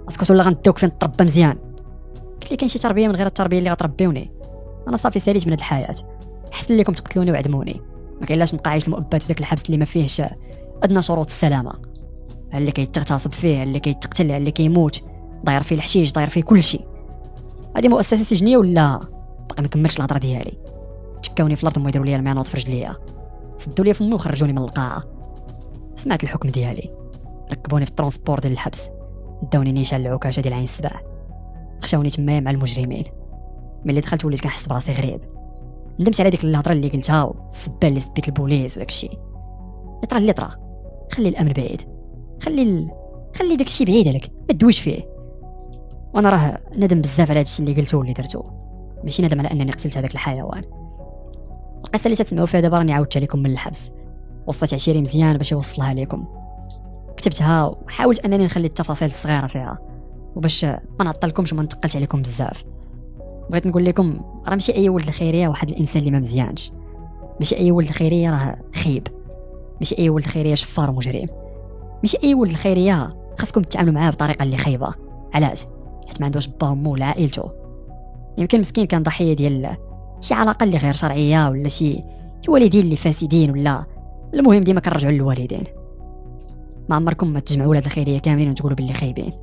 اسكت ولا غندوك فين تربى مزيان. قلت لي كاين شي تربيه من غير التربيه اللي غتربيوني؟ انا صافي ساليت من هاد الحياه، حسن لكم تقتلوني وعدموني. ما كاينلاش نبقى عايش المؤبد في داك الحبس اللي ما فيهش ادنى شروط السلامه. اللي كيتغتصب فيه، اللي كيتقتل، اللي كيموت، داير فيه الحشيش، داير فيه كل شيء. هذه مؤسسه سجنيه ولا باقي ما كملتش الهضره ديالي؟ تشكاوني في الارض ويديروا لي المعنوط في رجليا، سدوا لي فمي وخرجوني من القاعه. سمعت الحكم ديالي، ركبوني في الترونسبور ديال الحبس، داوني نيشان العكاشه ديال عين السبع، خشاوني تمايا مع المجرمين. ملي دخلت وليت كنحس براسي غريب، ندمت على ديك الهضره اللي قلتها والسبه اللي سبيت البوليس وداك الشيء. يطرى اللي طرا، خلي الامن بعيد، خلي داك الشيء بعيد عليك، ما تدويش فيه. وانا راه ندم بزاف على هذا الشيء اللي قلته واللي درته، ماشي ندم على انني قتلت هذاك الحيوان. القصه اللي تسمعوا فيها دابا راني عاودتها لكم من الحبس، وصلت عشيري مزيان باش يوصلها لكم، كتبتها وحاولت انني نخلي التفاصيل الصغيره فيها وباش ما نعطلكمش وما نتقلش عليكم بزاف. بغيت نقول لكم راه ماشي اي ولد الخيريه واحد الانسان اللي ما مزيانش، ماشي اي ولد الخيريه راه خيب، ماشي اي ولد الخيريه شفار ومجرم، ماشي اي ولد الخيريه خاصكم تتعاملوا معاه بطريقه اللي خايبه. علاش؟ حيت ما عندوش با ومو ولا عائلته. يمكن مسكين كان ضحيه ديال شي علاقه اللي غير شرعيه ولا شي والدين اللي فاسدين، ولا المهم ديما كنرجعوا للوالدين. ما عمركم ما تجمعوا ولاد الخيريه كاملين وتقولوا باللي خايبين،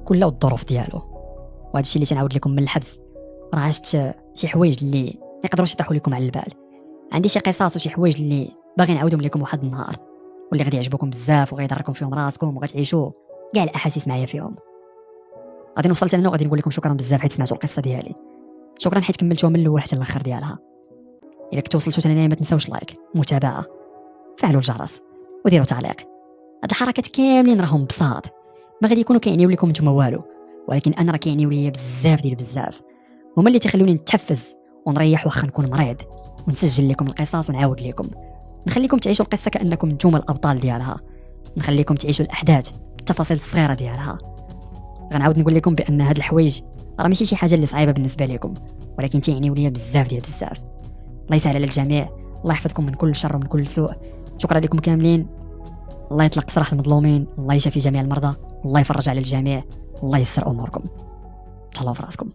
كله والظروف ديالو. وهذا الشيء اللي تنعاود لكم من الحبس، راه عشت شي حوايج اللي ما يقدروش يطيحوا لكم على البال. عندي شي قصص وشي حوايج اللي باغي نعاودهم لكم واحد النهار، واللي غادي يعجبكم بزاف وغيضركم فيهم راسكم وغتعيشوا كاع الاحاسيس معايا فيهم. غادي نوصل حتى لهنا وغادي نقول لكم شكرا بزاف حيت سمعتوا القصه ديالي، شكرا حيت كملتوها من الاول حتى الاخر ديالها. الا كنتوا وصلتوا حتى لهنا ما تنساوش لايك، متابعه، فعلوا الجرس وديروا تعليق. هاد الحركات كاملين راهم بساط، ما غادي يكونوا كيعنيو لكم نتوما والو، ولكن انا راه كيعنيو ليا بزاف ديال بزاف، هما اللي تيخلوني نتحفز ونريح واخا نكون مريض، ونسجل لكم القصص ونعاود لكم، نخليكم تعيشوا القصه كانكم نتوما الابطال ديالها، نخليكم تعيشوا الاحداث بالتفاصيل الصغيره ديالها. غنعاود نقول لكم بان هاد الحوايج راه ماشي شي حاجه اللي صعيبه بالنسبه لكم، ولكن تيعنيو ليا بزاف ديال بزاف. الله يسهل على الجميع، الله يحفظكم من كل شر ومن كل سوء. شكرا لكم كاملين، الله يطلق سراح المظلومين، الله يشفي جميع المرضى، الله يفرج على الجميع، الله يسر اموركم. تهلاو في راسكم.